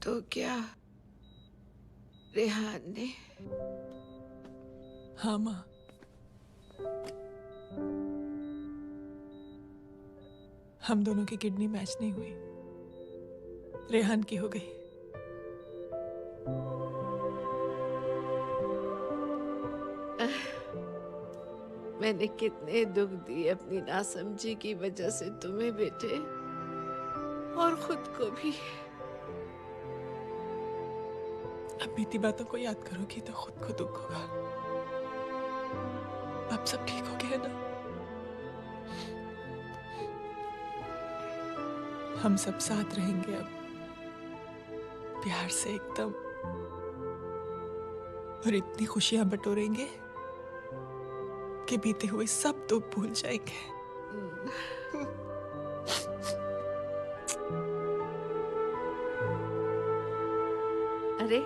तो क्या रेहान ने? हाँ माँ, हम दोनों की किडनी मैच नहीं हुई, रेहान की हो गई। मैंने कितने दुख दिए अपनी नासमझी की वजह से तुम्हें बेटे, और खुद को भी। अब बीती बातों को याद करोगी तो खुद को दुख होगा। अब सब ठीक हो गया ना? हम सब साथ रहेंगे अब, प्यार से एकदम, और इतनी खुशियां बटोरेंगे आपके बीते हुए सब दुख भूल जाएंगे। अरे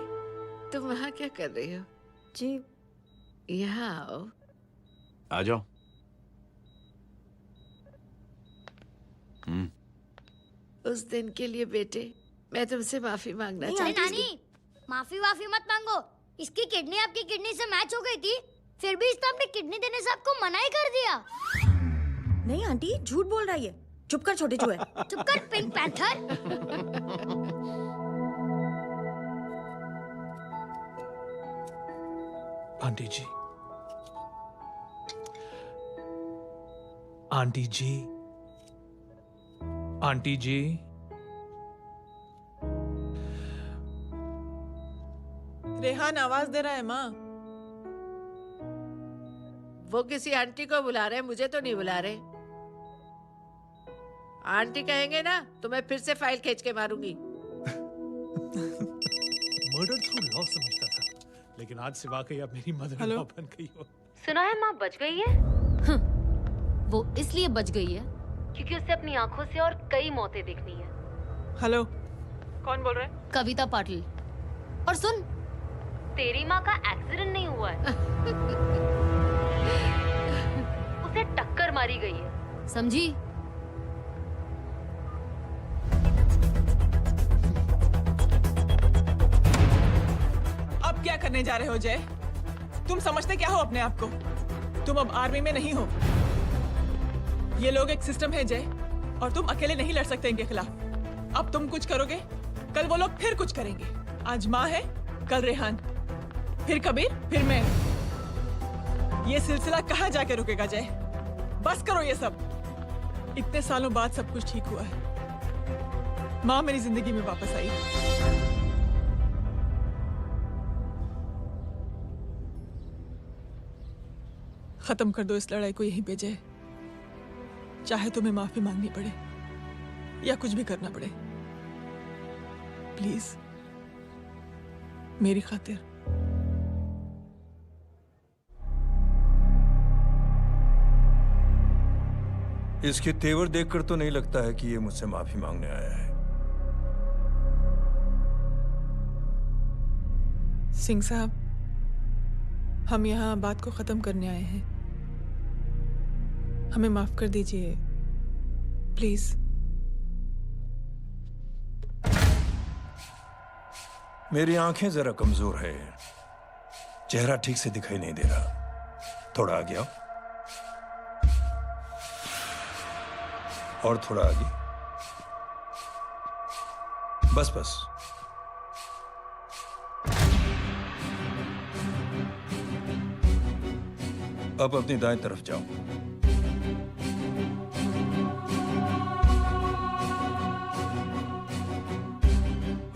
तुम वहाँ क्या कर रही हो? जी यहाँ आओ। आ जाओ। उस दिन के लिए बेटे मैं तुमसे माफी मांगना अरे चाहती नानी, माफी वाफी मत मांगो। इसकी किडनी आपकी किडनी से मैच हो गई थी, फिर भी इसने अपनी किडनी देने से आपको मना ही कर दिया। नहीं आंटी, झूठ बोल रही है। चुप कर छोटे चूहे। चुप कर पिंक पैंथर। आंटी जी, आंटी जी, आंटी जी, रेहान आवाज दे रहा है माँ। वो किसी आंटी को बुला रहे हैं, मुझे तो नहीं बुला रहे। आंटी कहेंगे ना तो मैं फिर से फाइल खींच के मारूंगी। मर्डर थ्रू लॉ समझता था, लेकिन आज से वाकई अब मेरी मदर इन लॉ बन गई हो। सुना है माँ बच गई है। वो इसलिए बच गई है क्योंकि उसे अपनी आंखों से और कई मौतें देखनी है। हेलो, कौन बोल रहे हैं? कविता पाटिल। और सुन, तेरी माँ का एक्सीडेंट नहीं हुआ है, उसे टक्कर मारी गई है, समझी? अब क्या करने जा रहे हो जय? तुम समझते क्या हो अपने आप को? तुम अब आर्मी में नहीं हो। ये लोग एक सिस्टम है जय, और तुम अकेले नहीं लड़ सकते इनके खिलाफ। अब तुम कुछ करोगे, कल वो लोग फिर कुछ करेंगे। आज माँ है, कल रेहान, फिर कबीर, फिर मैं। ये सिलसिला कहाँ जाके रुकेगा जय? बस करो ये सब। इतने सालों बाद सब कुछ ठीक हुआ है। माँ मेरी जिंदगी में वापस आई। खत्म कर दो इस लड़ाई को यहीं पे जय। चाहे तुम्हें माफी मांगनी पड़े या कुछ भी करना पड़े, प्लीज मेरी खातिर। इसके तेवर देखकर तो नहीं लगता है कि ये मुझसे माफी मांगने आया है। सिंह साहब, हम यहाँ बात को खत्म करने आए हैं। हमें माफ कर दीजिए प्लीज। मेरी आंखें जरा कमजोर है, चेहरा ठीक से दिखाई नहीं दे रहा। थोड़ा आगे आओ, और थोड़ा आगे। बस बस। अब अपनी दाएं तरफ जाओ।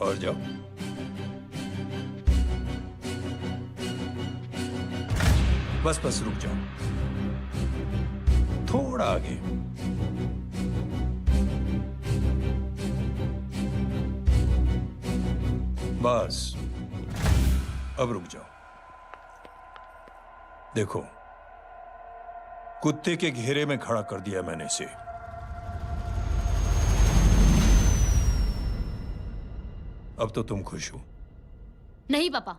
और जाओ। बस बस रुक जाओ, थोड़ा आगे। बस अब रुक जाओ। देखो, कुत्ते के घेरे में खड़ा कर दिया मैंने इसे। अब तो तुम खुश हो? नहीं पापा,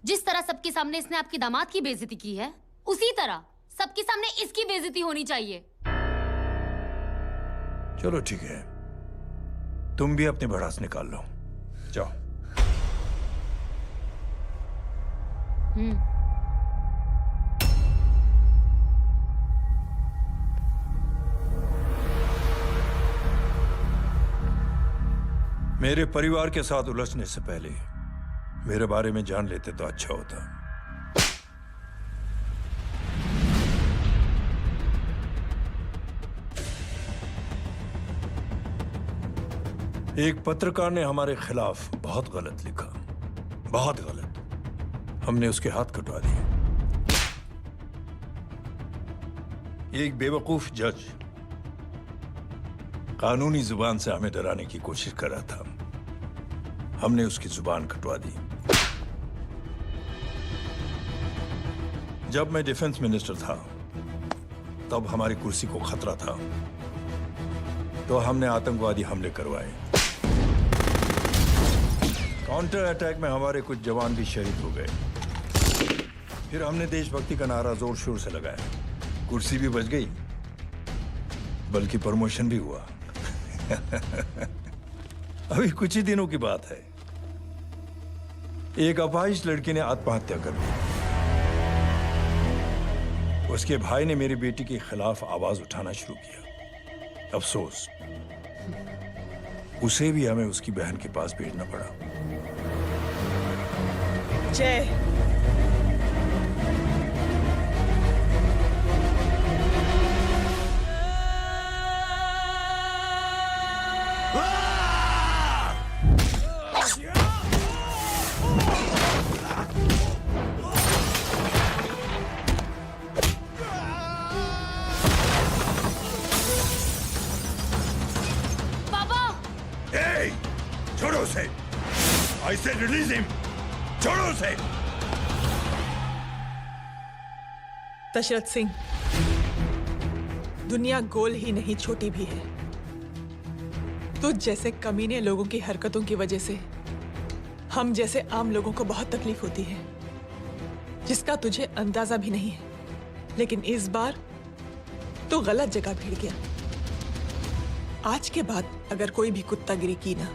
जिस तरह सबके सामने इसने आपकी दामाद की बेइज्जती की है, उसी तरह सबके सामने इसकी बेइज्जती होनी चाहिए। चलो ठीक है, तुम भी अपनी भड़ास निकाल लो। जाओ। मेरे परिवार के साथ उलझने से पहले मेरे बारे में जान लेते तो अच्छा होता। एक पत्रकार ने हमारे खिलाफ बहुत गलत लिखा, बहुत गलत। हमने उसके हाथ कटवा दिए। एक बेवकूफ जज कानूनी जुबान से हमें डराने की कोशिश कर रहा था, हमने उसकी जुबान कटवा दी। जब मैं डिफेंस मिनिस्टर था तब हमारी कुर्सी को खतरा था, तो हमने आतंकवादी हमले करवाए। काउंटर अटैक में हमारे कुछ जवान भी शहीद हो गए। फिर हमने देशभक्ति का नारा जोर शोर से लगाया, कुर्सी भी बच गई, बल्कि प्रमोशन भी हुआ। अभी कुछ ही दिनों की बात है, एक अपाहिज लड़की ने आत्महत्या कर ली। उसके भाई ने मेरी बेटी के खिलाफ आवाज उठाना शुरू किया। अफसोस, उसे भी हमें उसकी बहन के पास भेजना पड़ा। जय, छोड़ो उसे। I said release him. छोड़ो उसे। दशरथ सिंह, दुनिया गोल ही नहीं छोटी भी है। तुझ जैसे कमीने लोगों की हरकतों की वजह से हम जैसे आम लोगों को बहुत तकलीफ होती है, जिसका तुझे अंदाजा भी नहीं है। लेकिन इस बार तो गलत जगह भिड़ गया। आज के बाद अगर कोई भी कुत्तागिरी की ना,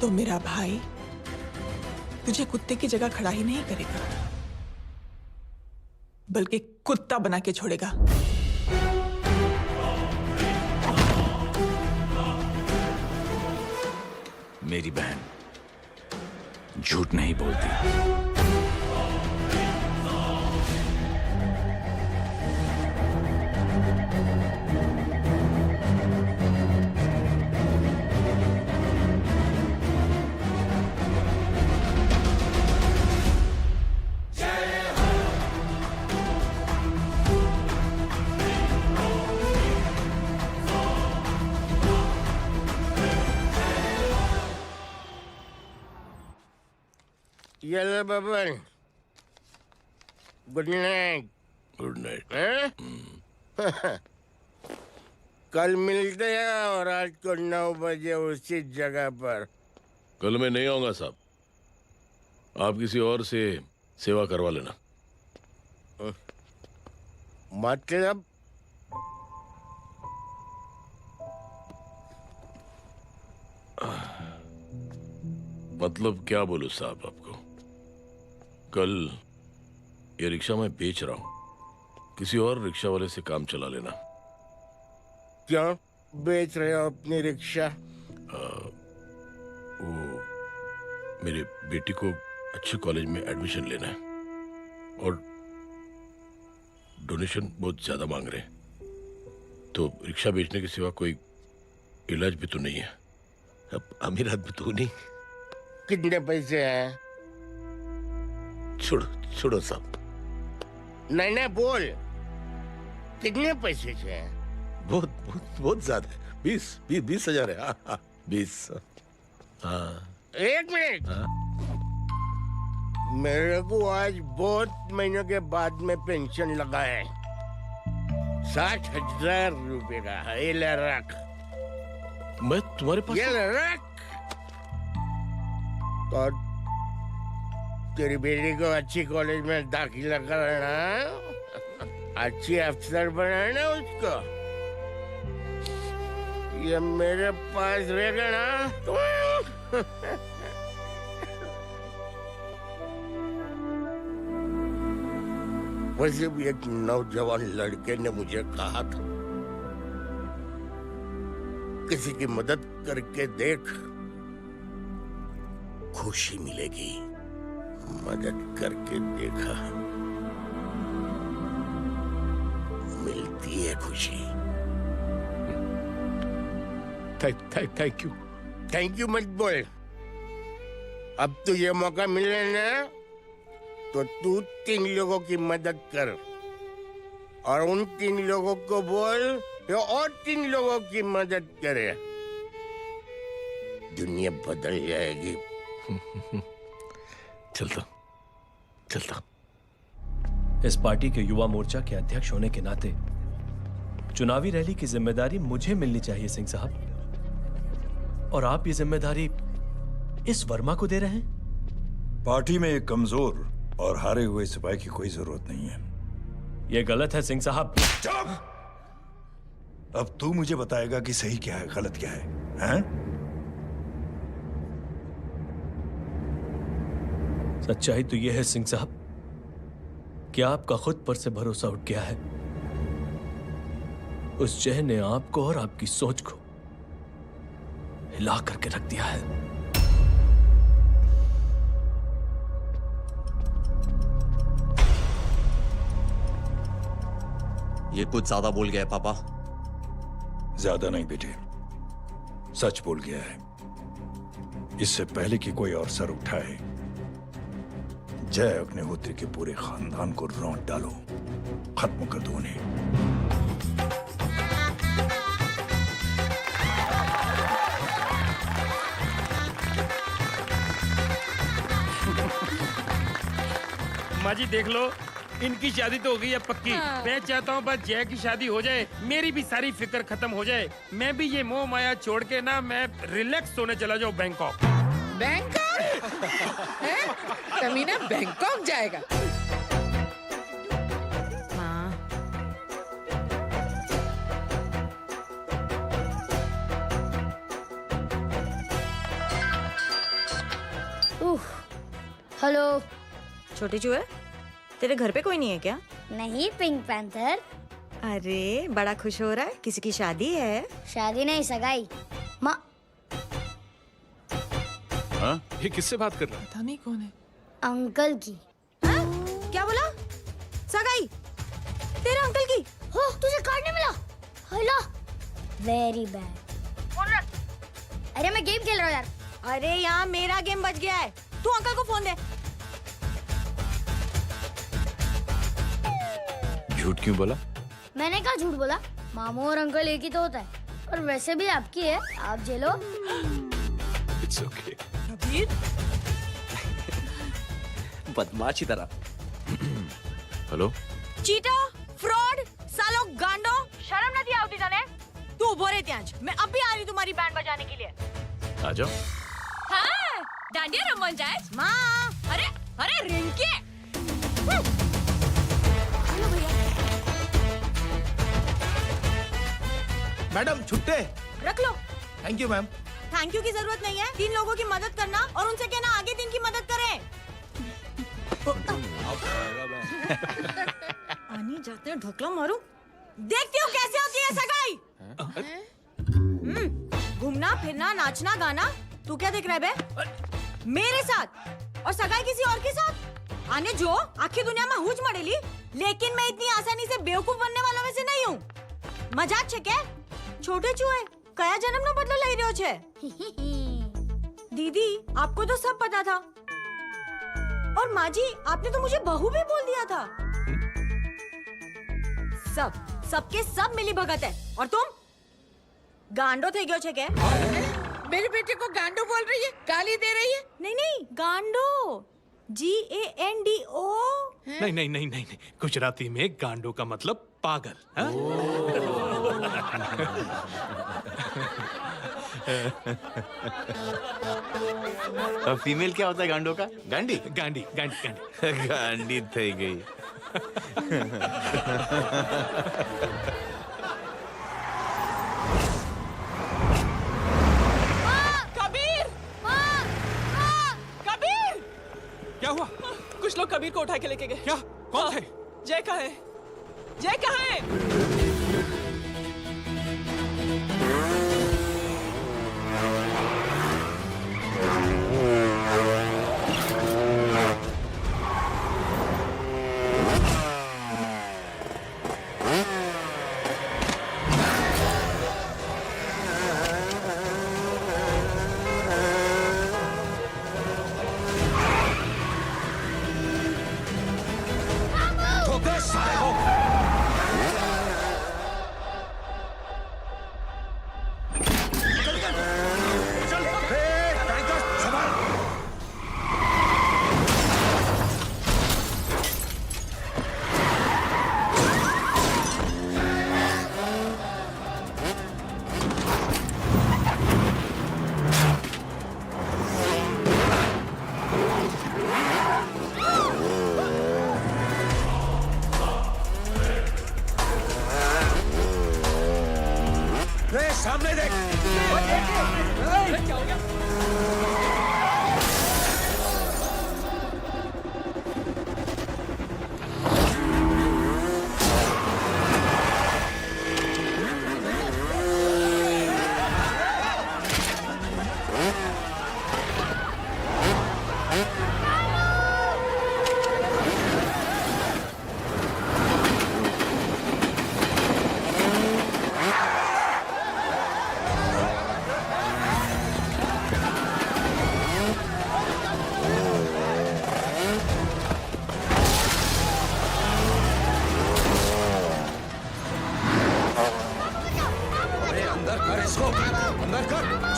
तो मेरा भाई तुझे कुत्ते की जगह खड़ा ही नहीं करेगा, बल्कि कुत्ता बना के छोड़ेगा। मेरी बहन झूठ नहीं बोलती। Yellow bubble. Good night. Good night. कल मिलते हैं और आज को 9 बजे उसी जगह पर। कल मैं नहीं आऊंगा साहब, आप किसी और से सेवा करवा लेना। मतलब? मतलब क्या बोलूं साहब आपको। कल ये रिक्शा मैं बेच रहा हूं, किसी और रिक्शा वाले से काम चला लेना। क्यों बेच रहे हो अपनी रिक्शा? वो मेरे बेटी को अच्छे कॉलेज में एडमिशन लेना है और डोनेशन बहुत ज्यादा मांग रहे हैं, तो रिक्शा बेचने के सिवा कोई इलाज भी तो नहीं है। अब अमीर आदमी तो नहीं। कितने पैसे हैं? छोड़ो छोड़ो साहब। नहीं नहीं बोल, कितने पैसे हैं? बहुत बहुत बहुत ज्यादा है। 20 हजार है। हाँ 20। हाँ 1 मिनट। मेरे को आज बहुत महीनों के बाद में पेंशन लगा है। 60,000 रुपए का है। ये ले रख। मैं तुम्हारे पास? ये ले रख। और तेरी बेटी को अच्छी कॉलेज में दाखिला कराना, अच्छी अफसर बनाना उसको। ये मेरे पास रहेगा ना तो वैसे भी एक नौजवान लड़के ने मुझे कहा था, किसी की मदद करके देख, खुशी मिलेगी। मदद करके देखा, मिलती है खुशी। Thank you. थैंक यू मत बोल। अब तुझे मौका मिले ना, तो तू 3 लोगों की मदद कर और उन 3 लोगों को बोल कि और 3 लोगों की मदद करे। दुनिया बदल जाएगी। चलता चलता। इस पार्टी के युवा मोर्चा के अध्यक्ष होने के नाते चुनावी रैली की जिम्मेदारी मुझे मिलनी चाहिए सिंह साहब, और आप ये जिम्मेदारी इस वर्मा को दे रहे हैं। पार्टी में एक कमजोर और हारे हुए सिपाही की कोई जरूरत नहीं है। यह गलत है सिंह साहब। अब तू मुझे बताएगा कि सही क्या है, गलत क्या है, हैं? सच्चाई तो यह है सिंह साहब कि आपका खुद पर से भरोसा उठ गया है। उस जय ने आपको और आपकी सोच को हिला करके रख दिया है। ये कुछ ज्यादा बोल गया है पापा। ज्यादा नहीं बेटे, सच बोल गया है। इससे पहले कि कोई और सर उठाए, जय अग्निहोत्री के पूरे खानदान को रौंद डालो, खत्म कर दो उन्हें। माँ जी देख लो, इनकी शादी तो हो गई है पक्की। मैं चाहता हूँ बस जय की शादी हो जाए, मेरी भी सारी फिक्र खत्म हो जाए। मैं भी ये मोह माया छोड़ के ना मैं रिलैक्स होने चला जाऊँ बैंकॉक। बैंकॉक? कमीना बैंकॉक जाएगा? हेलो। छोटे चूहे, तेरे घर पे कोई नहीं है क्या? नहीं, पिंक पैंथर। अरे बड़ा खुश हो रहा है, किसी की शादी है? शादी नहीं, सगाई। माँ, हाँ? ये किससे बात कर रहा है? पता नहीं कौन है। अंकल की। हाँ? क्या बोला? सगाई? तेरे अंकल की? हो, तुझे कार्ड नहीं मिला? हेलो। Very bad. अरे मैं गेम खेल रहा हूँ यार। अरे यहाँ मेरा गेम बच गया है, तू अंकल को फोन दे। झूठ क्यों बोला? मैंने कहा झूठ बोला? मामू और अंकल एक ही तो होता है, और वैसे भी आपकी है, आप झेलो। It's okay. कबीर, बदमाशी तरह। हेलो, चीटा, फ्रॉड, सालो गांडो, शर्म नहीं आवती जाने? तू उभो रे त्यांज, मैं अब भी आ रही तुम्हारी बैंड बजाने के लिए। आ जाओ। हाँ, डांडिया रमन जाए। माँ, अरे अरे रिंकी, मैडम छुट्टे। रख लो। Thank you ma'am. Thank you की जरूरत नहीं है, 3 लोगों की मदद करना और उनसे कहना आगे 3 की मदद करें। आनी जाते हैं ढोकला मारूं। देखती हूँ कैसे होती है सगाई। घूमना फिरना नाचना गाना, तू क्या देख रहा है बे? मेरे साथ और सगाई किसी और के साथ? आने जो आखिर दुनिया में हुज मड़ेली, लेकिन मैं इतनी आसानी से बेवकूफ बनने वालों में से नहीं हूँ। मजाक छे के? छोटे चूहे कया जन्म नो बदलो लई रह्यो छे? दीदी आपको तो सब पता था, और माँ जी आपने तो मुझे बहू भी बोल दिया था। सबके सब मिली भगत है, और तुम गांडो थे गयो छे के? मेरे बेटे को गांडो बोल रही है, गाली दे रही है? नहीं गांडो, GANDO। नहीं नहीं नहीं नहीं, गुजराती में गांडो का मतलब पागल। अब फीमेल क्या होता है गांडो का? गांडी गांडी गांडी गांडी गांडी थई गई। कबीर! कबीर! क्या हुआ? कुछ लोग कबीर को उठा के लेके गए। क्या? कौन थे? जय कहाँ है? जय कहाँ है?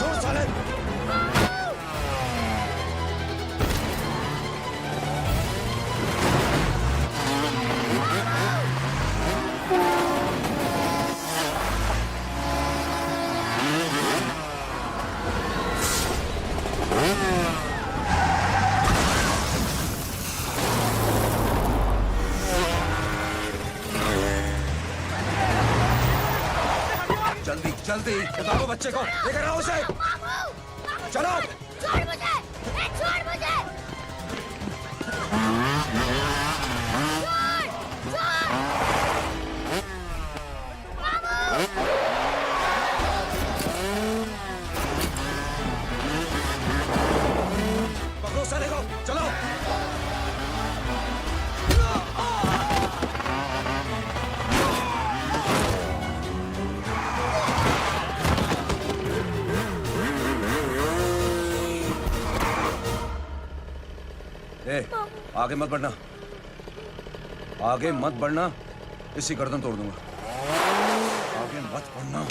छोड़ साले। जल्दी जल्दी उतारो बच्चे को, लेकर आओ उसे। चलो। छोड़ मुझे, छोड़ मुझे। पकड़ो साले को, चलो। ए, आगे मत बढ़ना, आगे मत बढ़ना, इसी गर्दन तोड़ दूंगा। आगे मत बढ़ना।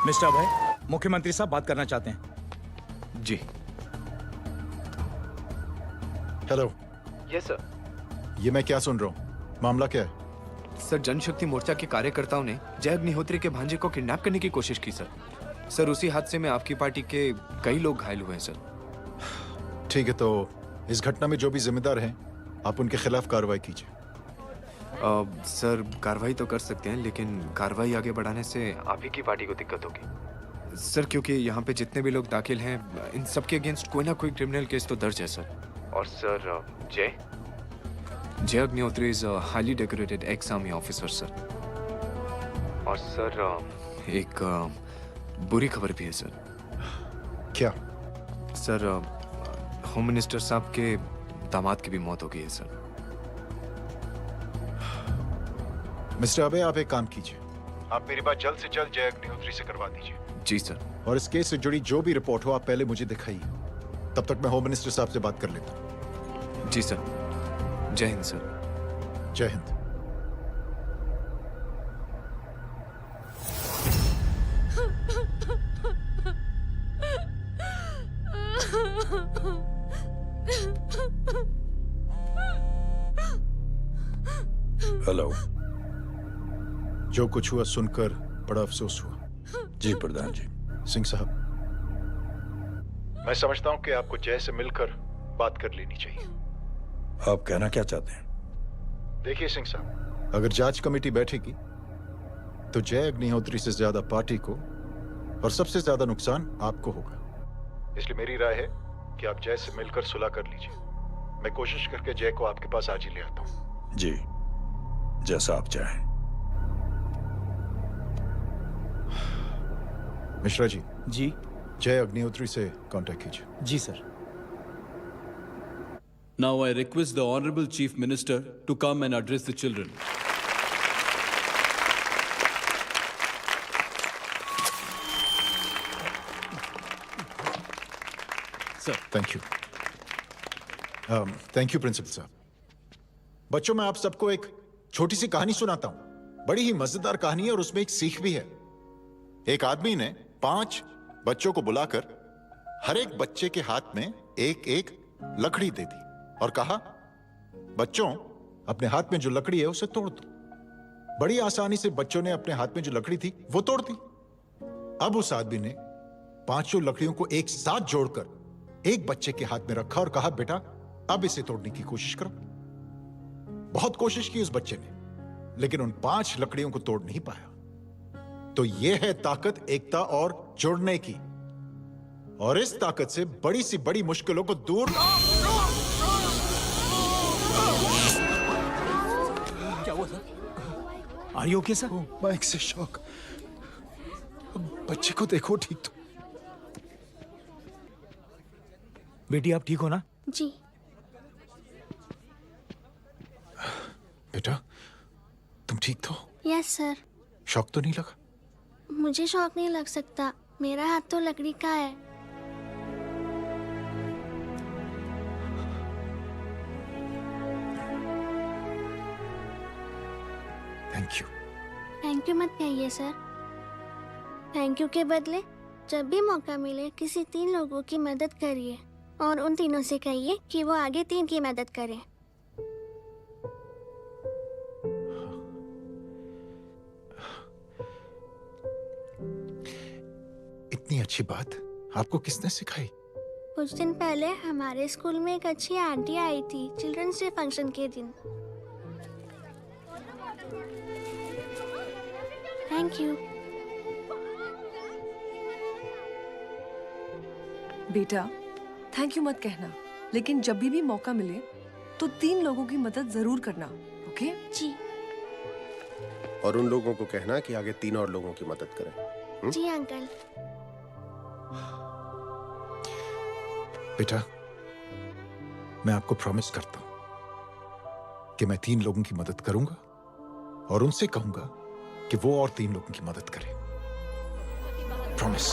मिस्टर अभय, मुख्यमंत्री साहब बात करना चाहते हैं। जी। हेलो। Yes sir. ये मैं क्या सुन रहा हूँ? मामला क्या है? सर, जनशक्ति मोर्चा के कार्यकर्ताओं ने जय अग्निहोत्री के भांजे को किडनैप करने की कोशिश की सर। सर, उसी हादसे में आपकी पार्टी के कई लोग घायल हुए हैं सर। ठीक है, तो इस घटना में जो भी जिम्मेदार हैं, आप उनके खिलाफ कार्रवाई कीजिए। सर, कार्रवाई तो कर सकते हैं, लेकिन कार्रवाई आगे बढ़ाने से आप ही की पार्टी को दिक्कत होगी सर, क्योंकि यहाँ पे जितने भी लोग दाखिल हैं, इन सब के अगेंस्ट कोई ना कोई क्रिमिनल केस तो दर्ज है सर। और सर, जय Agnihotri is highly decorated ex army officer sir. और सर, एक बुरी खबर भी है सर। क्या? सर, होम मिनिस्टर साहब के दामाद की भी मौत हो गई है सर। मिस्टर अबे, आप एक काम कीजिए, आप मेरी बात जल्द से जल्द जय अग्निहोत्री से करवा दीजिए। जी सर। और इस केस से जुड़ी जो भी रिपोर्ट हो, आप पहले मुझे दिखाइए, तब तक मैं होम मिनिस्टर साहब से बात कर लेता हूँ। जी सर। जय हिंद सर। जय हिंद। हेलो। जो कुछ हुआ सुनकर बड़ा अफसोस हुआ। जी प्रधान जी। सिंह साहब, मैं समझता हूं कि आपको जय से मिलकर बात कर लेनी चाहिए। आप कहना क्या चाहते हैं? देखिए सिंह साहब, अगर जांच कमेटी बैठेगी तो जय अग्निहोत्री से ज्यादा पार्टी को और सबसे ज्यादा नुकसान आपको होगा। इसलिए मेरी राय है कि आप जय से मिलकर सुलह कर लीजिए। मैं कोशिश करके जय को आपके पास आज ही ले आता हूं। जी, जैसा आप चाहें। मिश्रा जी। जी। जय अग्निहोत्री से कांटेक्ट कीजिए। जी sir. Now I request the Honorable Chief Minister to come and address the children. Sir, thank you. Thank you principal साहब। बच्चों, मैं आप सबको एक छोटी सी कहानी सुनाता हूं। बड़ी ही मजेदार कहानी है और उसमें एक सीख भी है। एक आदमी ने 5 बच्चों को बुलाकर हर एक बच्चे के हाथ में एक एक लकड़ी दे दी और कहा, बच्चों, अपने हाथ में जो लकड़ी है उसे तोड़ दो। बड़ी आसानी से बच्चों ने अपने हाथ में जो लकड़ी थी वो तोड़ दी। अब उस आदमी ने 5 लकड़ियों को एक साथ जोड़कर एक बच्चे के हाथ में रखा और कहा, बेटा, अब इसे तोड़ने की कोशिश करो। बहुत कोशिश की उस बच्चे ने, लेकिन उन 5 लकड़ियों को तोड़ नहीं पाया। तो यह है ताकत एकता और जोड़ने की, और इस ताकत से बड़ी सी बड़ी मुश्किलों को दूर। क्या हुआ sir? Are you okay sir? Mike से शॉक। बच्चे को देखो ठीक तो। बेटी आप ठीक हो ना? जी। बेटा तुम ठीक तो? Yes sir. शौक तो नहीं लगा? मुझे शौक नहीं लग सकता, मेरा हाथ तो लकड़ी का है। Thank you. थैंक यू मत कहिए सर। थैंक यू के बदले जब भी मौका मिले किसी 3 लोगों की मदद करिए और उन तीनों से कहिए कि वो आगे 3 की मदद करें। इतनी अच्छी बात आपको किसने सिखाई? कुछ दिन पहले हमारे स्कूल में एक अच्छी आंटी आई थी चिल्ड्रंस डे फंक्शन के दिन। Thank you. बेटा थैंक यू मत कहना, लेकिन जब भी मौका मिले तो 3 लोगों की मदद जरूर करना, ओके? जी। और उन लोगों को कहना कि आगे 3 और लोगों की मदद करें। जी अंकल। बेटा मैं आपको प्रॉमिस करता हूं कि मैं 3 लोगों की मदद करूंगा और उनसे कहूंगा कि वो और 3 लोगों की मदद करें। प्रॉमिस।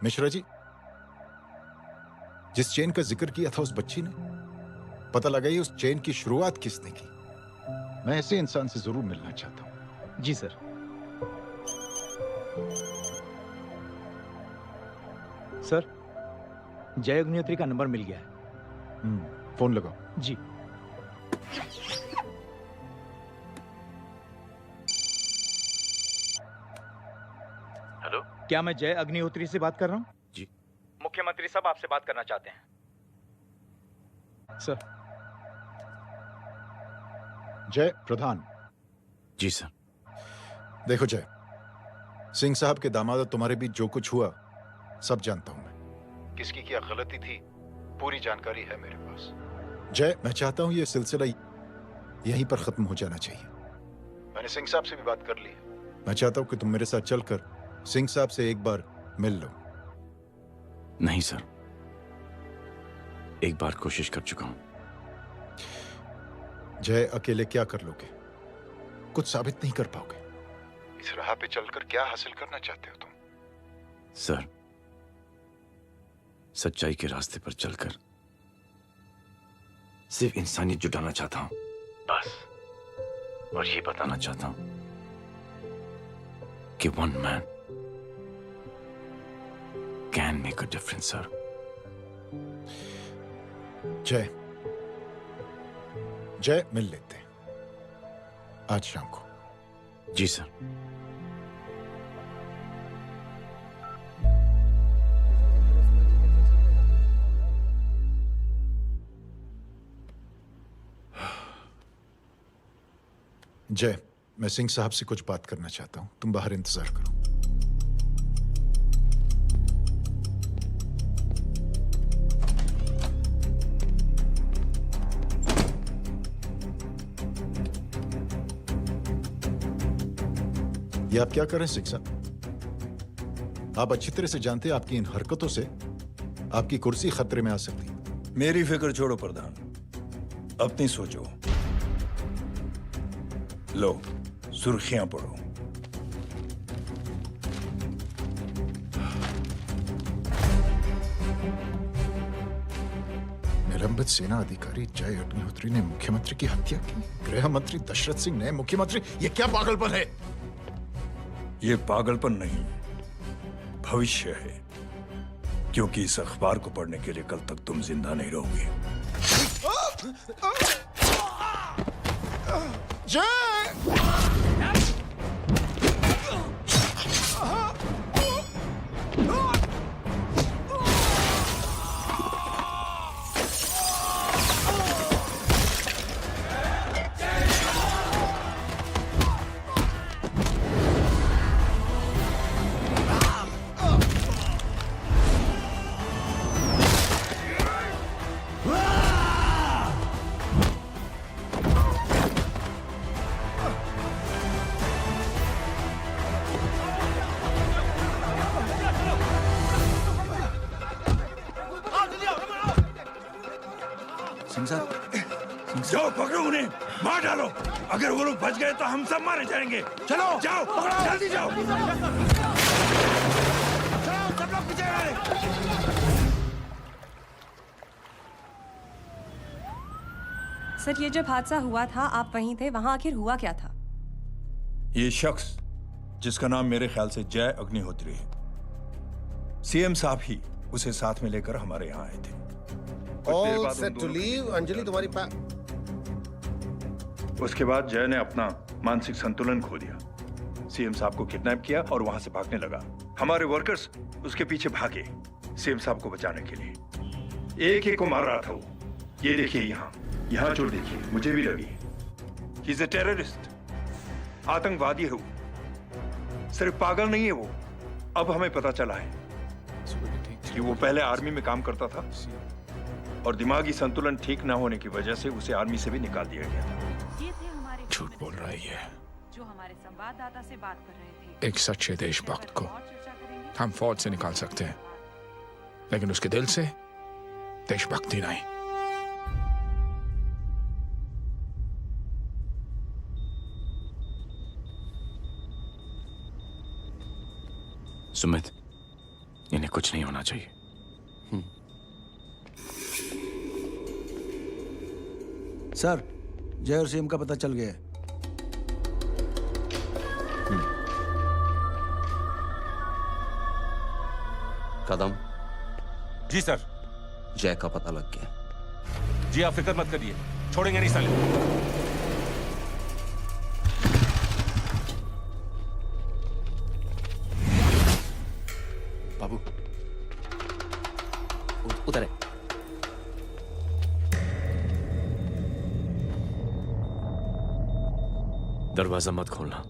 मिश्रा जी, जिस चेन का जिक्र किया था उस बच्ची ने, पता लगाइए उस चेन की शुरुआत किसने की। मैं ऐसे इंसान से जरूर मिलना चाहता हूं। जी सर। सर जय अग्निहोत्री का नंबर मिल गया है। फोन लगाओ। जी। हेलो, क्या मैं जय अग्निहोत्री से बात कर रहा हूँ? जी। मुख्यमंत्री साहब आपसे बात करना चाहते हैं। सर। जय प्रधान। जी सर। देखो जय, सिंह साहब के दामाद तुम्हारे बीच जो कुछ हुआ सब जानता हूं मैं। किसकी क्या गलती थी पूरी जानकारी है मेरे पास। जय मैं चाहता हूं ये सिलसिला यहीं पर खत्म हो जाना चाहिए। मैंने सिंह साहब से भी बात कर ली है। मैं चाहता हूं कि तुम मेरे साथ चलकर सिंह साहब से एक बार मिल लो। नहीं सर, एक बार कोशिश कर चुका हूं। जय अकेले क्या कर लोगे? कुछ साबित नहीं कर पाओगे। इस राह पे चलकर क्या हासिल करना चाहते हो तुम? सर, सच्चाई के रास्ते पर चलकर सिर्फ इंसानियत जुटाना चाहता हूं, बस। और ये बताना चाहता हूं कि one man can make a difference, sir. जय, जय मिल लेते हैं आज शाम को। जी सर। जय, मैं सिंह साहब से कुछ बात करना चाहता हूं, तुम बाहर इंतजार करो। ये आप क्या कर रहे हैं सिंह साहब? आप अच्छी तरह से जानते हैं आपकी इन हरकतों से आपकी कुर्सी खतरे में आ सकती है। मेरी फिक्र छोड़ो प्रधान, अपनी सोचो। लो सुर्खियां पढ़ो। निलंबित सेना अधिकारी जय अग्निहोत्री ने मुख्यमंत्री की हत्या की। गृह मंत्री दशरथ सिंह ने मुख्यमंत्री, ये क्या पागलपन है? ये पागलपन नहीं, भविष्य है, क्योंकि इस अखबार को पढ़ने के लिए कल तक तुम जिंदा नहीं रहोगे। जय! सिंह साहब जाओ पकड़ो उन्हें, मार डालो। अगर वो लोग बच गए तो हम सब मारे जाएंगे। चलो जाओ, जल्दी जाओ। चलो सब लोग पीछे रहे। सर, ये जब हादसा हुआ था आप वहीं थे, वहां आखिर हुआ क्या था? ये शख्स जिसका नाम मेरे ख्याल से जय अग्निहोत्री है, सीएम साहब ही उसे साथ में लेकर हमारे यहाँ आए थे। All set to leave. Anjali तुम्हारी उसके बाद जय ने अपना मानसिक संतुलन खो दिया, सीएम साहब को किडनैप किया और वहां से भागने लगा। हमारे वर्कर्स उसके पीछे भागे सीएम साहब को बचाने के लिए। एक एक को मार रहा था वो। ये देखिए यहाँ चोट देखिए, मुझे भी लगी। ही इज अ टेररिस्ट, आतंकवादी है वो, सिर्फ पागल नहीं है वो। अब हमें पता चला है कि वो पहले आर्मी में काम करता था और दिमागी संतुलन ठीक ना होने की वजह से उसे आर्मी से भी निकाल दिया गया। झूठ बोल रही है। जो हमारे संवाददाता से बात कर रहे थे। एक सच्चे देशभक्त को हम फौज से निकाल सकते हैं, लेकिन उसके दिल से देशभक्ति नहीं। सुमित, इन्हें कुछ नहीं होना चाहिए। सर, जय और सीएम का पता चल गया है। कदम। जी सर। जय का पता लग गया। जी आप फिक्र मत करिए, छोड़ेंगे नहीं साले। बाबू उधर है। दरवाजा मत खोलना।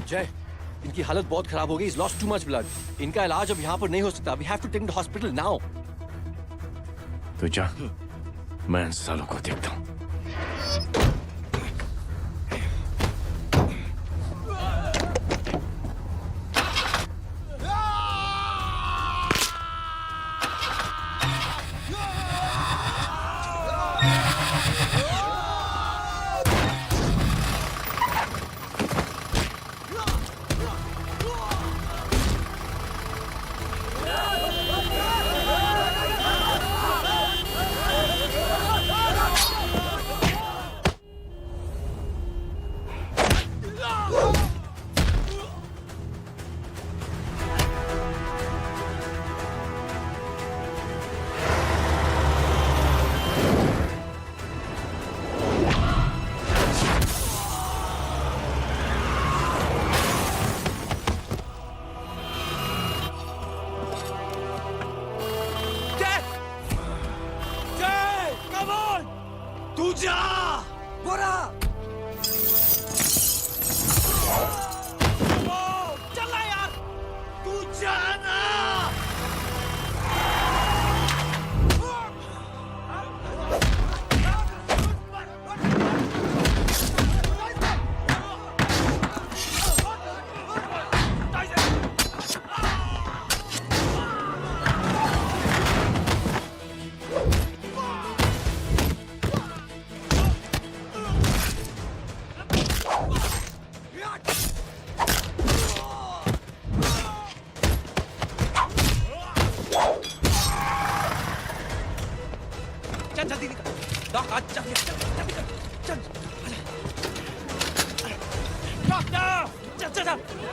जय, इनकी हालत बहुत खराब हो गई। He's lost too much blood. इनका इलाज अब यहाँ पर नहीं हो सकता। We have to take him to hospital now. तो जा, मैं इन सालों को देखता हूँ।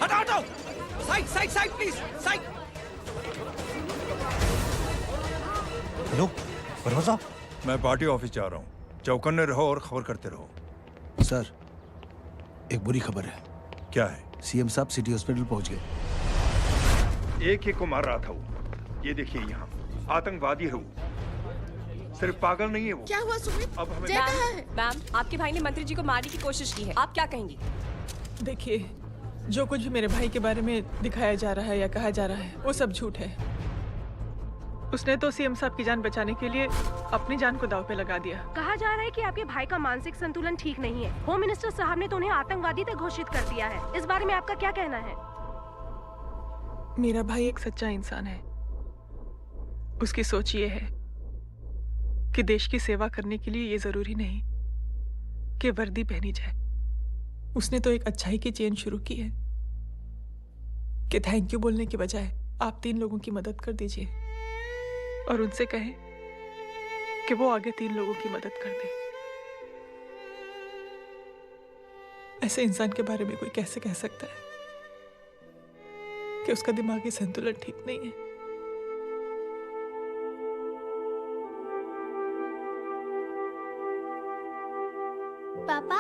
हटाओ side side side please side. Hello Verma साहब, मैं पार्टी ऑफिस जा रहा हूँ। चौकन्ने रहो और खबर करते रहो। सर, एक बुरी खबर है। क्या है? सीएम साहब सिटी हॉस्पिटल पहुंच गए। एक को मार रहा था वो। ये देखिए यहाँ आतंकवादी है वो। सिर्फ पागल नहीं है वो। क्या हुआ सुमित? अब हमें मैम, आपके भाई ने मंत्री जी को मारने की कोशिश की है, आप क्या कहेंगी? देखिए, जो कुछ भी मेरे भाई के बारे में दिखाया जा रहा है या कहा जा रहा है वो सब झूठ है। उसने तो सीएम साहब की जान बचाने के लिए अपनी जान को दांव पे लगा दिया। कहा जा रहा है कि आपके भाई का मानसिक संतुलन ठीक नहीं है। होम मिनिस्टर साहब ने तो उन्हें आतंकवादी तक घोषित कर दिया है। इस बारे में आपका क्या कहना है? मेरा भाई एक सच्चा इंसान है। उसकी सोच ये है कि देश की सेवा करने के लिए ये जरूरी नहीं कि वर्दी पहनी जाए। उसने तो एक अच्छाई की चेन शुरू की है कि थैंक यू बोलने के बजाय आप 3 लोगों की मदद कर दीजिए और उनसे कहें कि वो आगे 3 लोगों की मदद कर दे। ऐसे इंसान के बारे में कोई कैसे कह सकता है कि उसका दिमागी संतुलन ठीक नहीं है? पापा,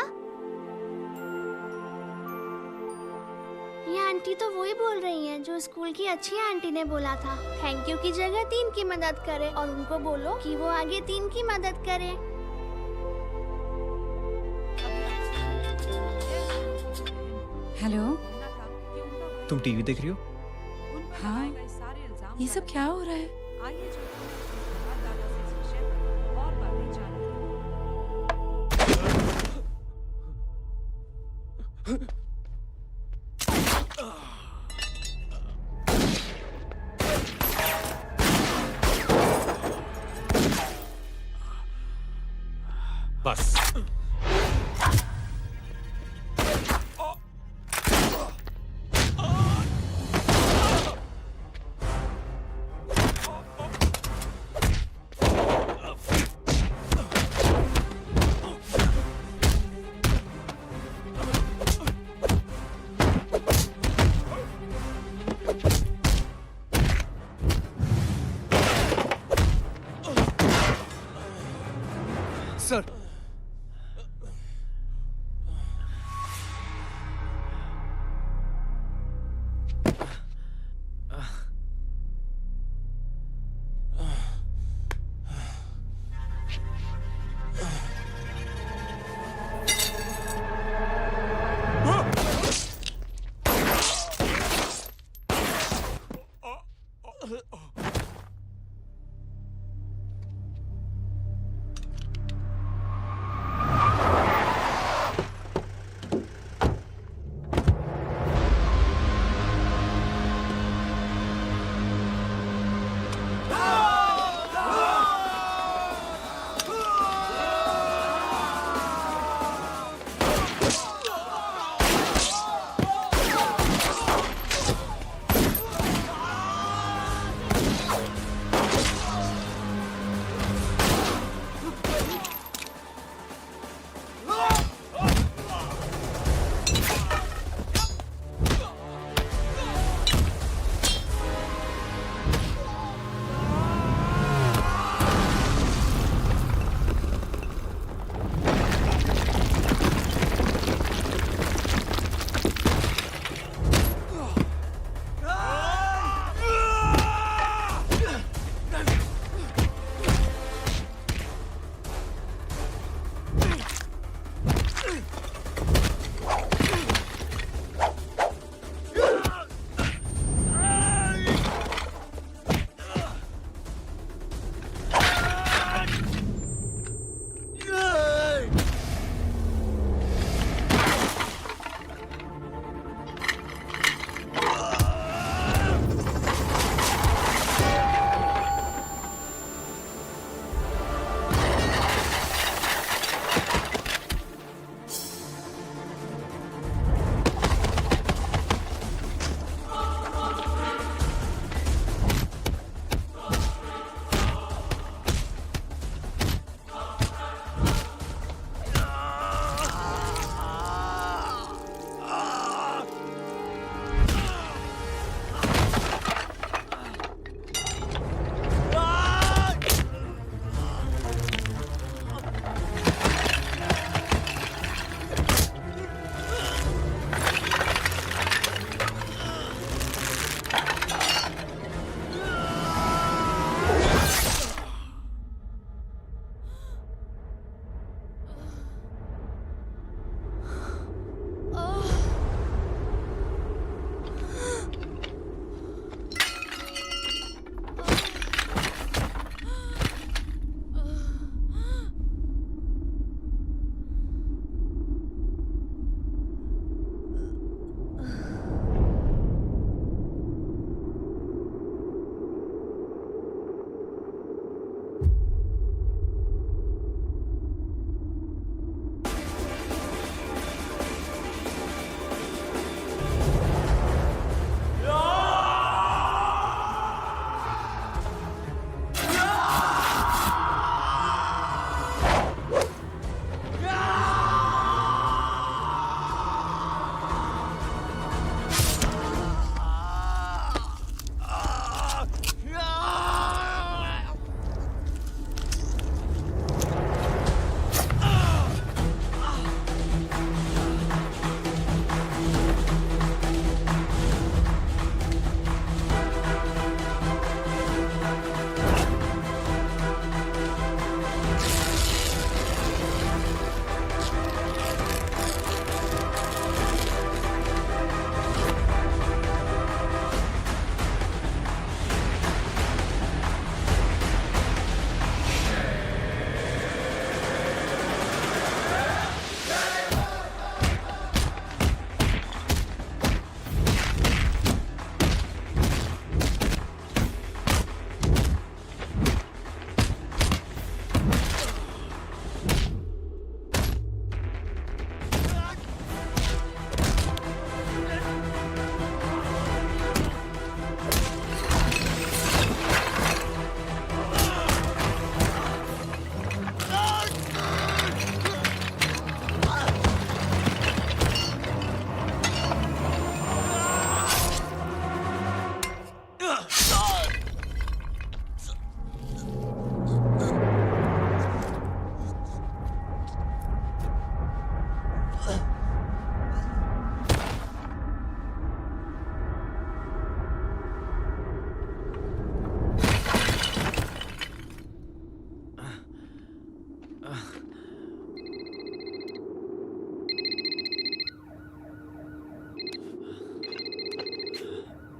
ये आंटी तो वही बोल रही हैं जो स्कूल की अच्छी आंटी ने बोला था। थैंक यू की जगह 3 की मदद करे और उनको बोलो कि वो आगे 3 की मदद करे। हेलो, तुम टीवी देख रही हो? हाँ, ये सब क्या हो रहा है? बस सर,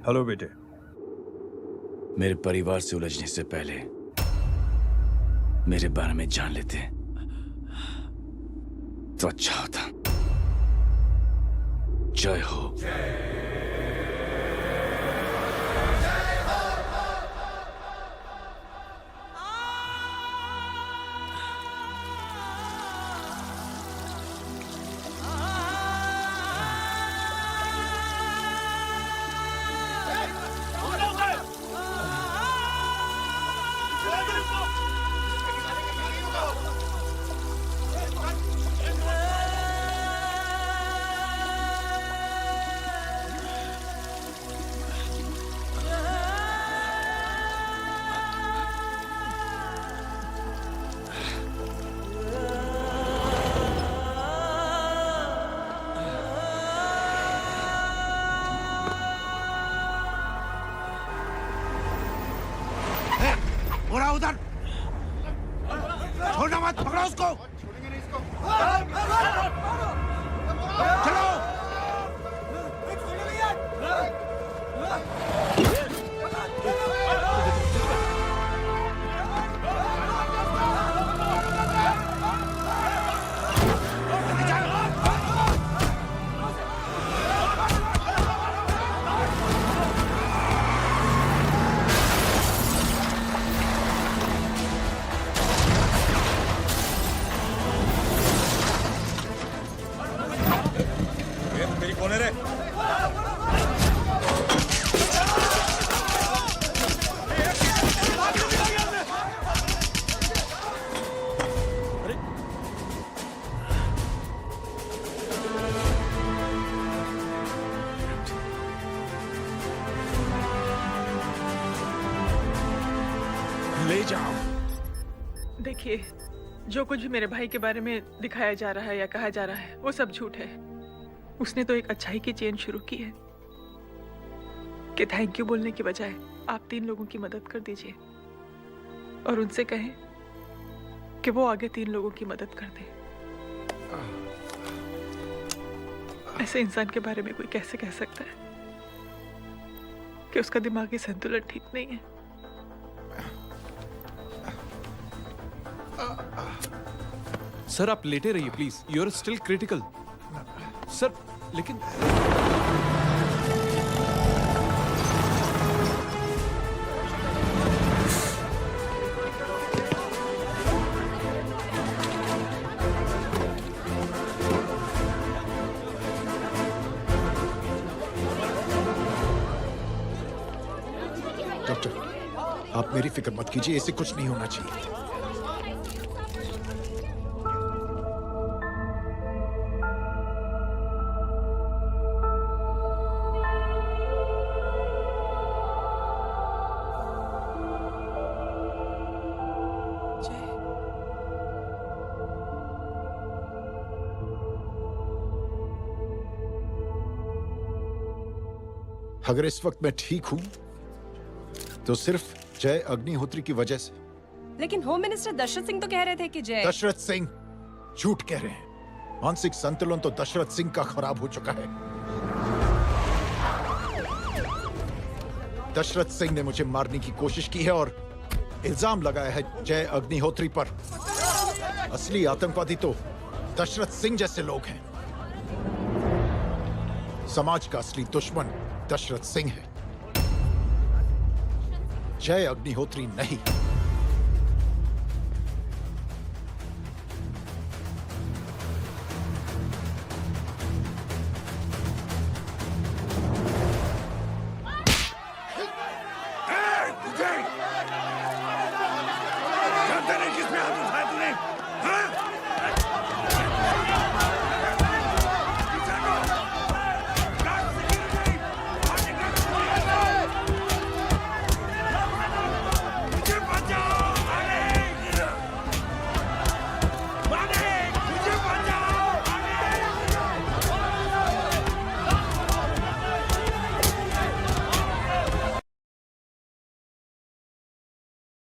हेलो बेटे। मेरे परिवार से उलझने से पहले मेरे बारे में जान लेते तो अच्छा होता। जय हो। उड़ा उधर, छोड़ना मत, पकड़ो उसको। चलो। ले जाओ। देखिए, जो कुछ भी मेरे भाई के बारे में दिखाया जा रहा है या कहा जा रहा है वो सब झूठ है। उसने तो एक अच्छाई की चेन शुरू की है कि थैंक यू बोलने के बजाय आप 3 लोगों की मदद कर दीजिए और उनसे कहें कि वो आगे 3 लोगों की मदद कर दे। ऐसे इंसान के बारे में कोई कैसे कह सकता है कि उसका दिमागी संतुलन ठीक नहीं है? सर आप लेटे रहिए please, you are still critical. Sir लेकिन डॉक्टर, आप मेरी फिक्र मत कीजिए, इसे कुछ नहीं होना चाहिए। अगर इस वक्त मैं ठीक हूं तो सिर्फ जय अग्निहोत्री की वजह से। लेकिन होम मिनिस्टर दशरथ सिंह तो कह रहे थे कि जय। दशरथ सिंह झूठ कह रहे हैं। मानसिक संतुलन तो दशरथ सिंह का खराब हो चुका है। दशरथ सिंह ने मुझे मारने की कोशिश की है और इल्जाम लगाया है जय अग्निहोत्री पर। असली आतंकवादी तो दशरथ सिंह जैसे लोग हैं। समाज का असली दुश्मन दशरथ सिंह है, जय अग्निहोत्री नहीं।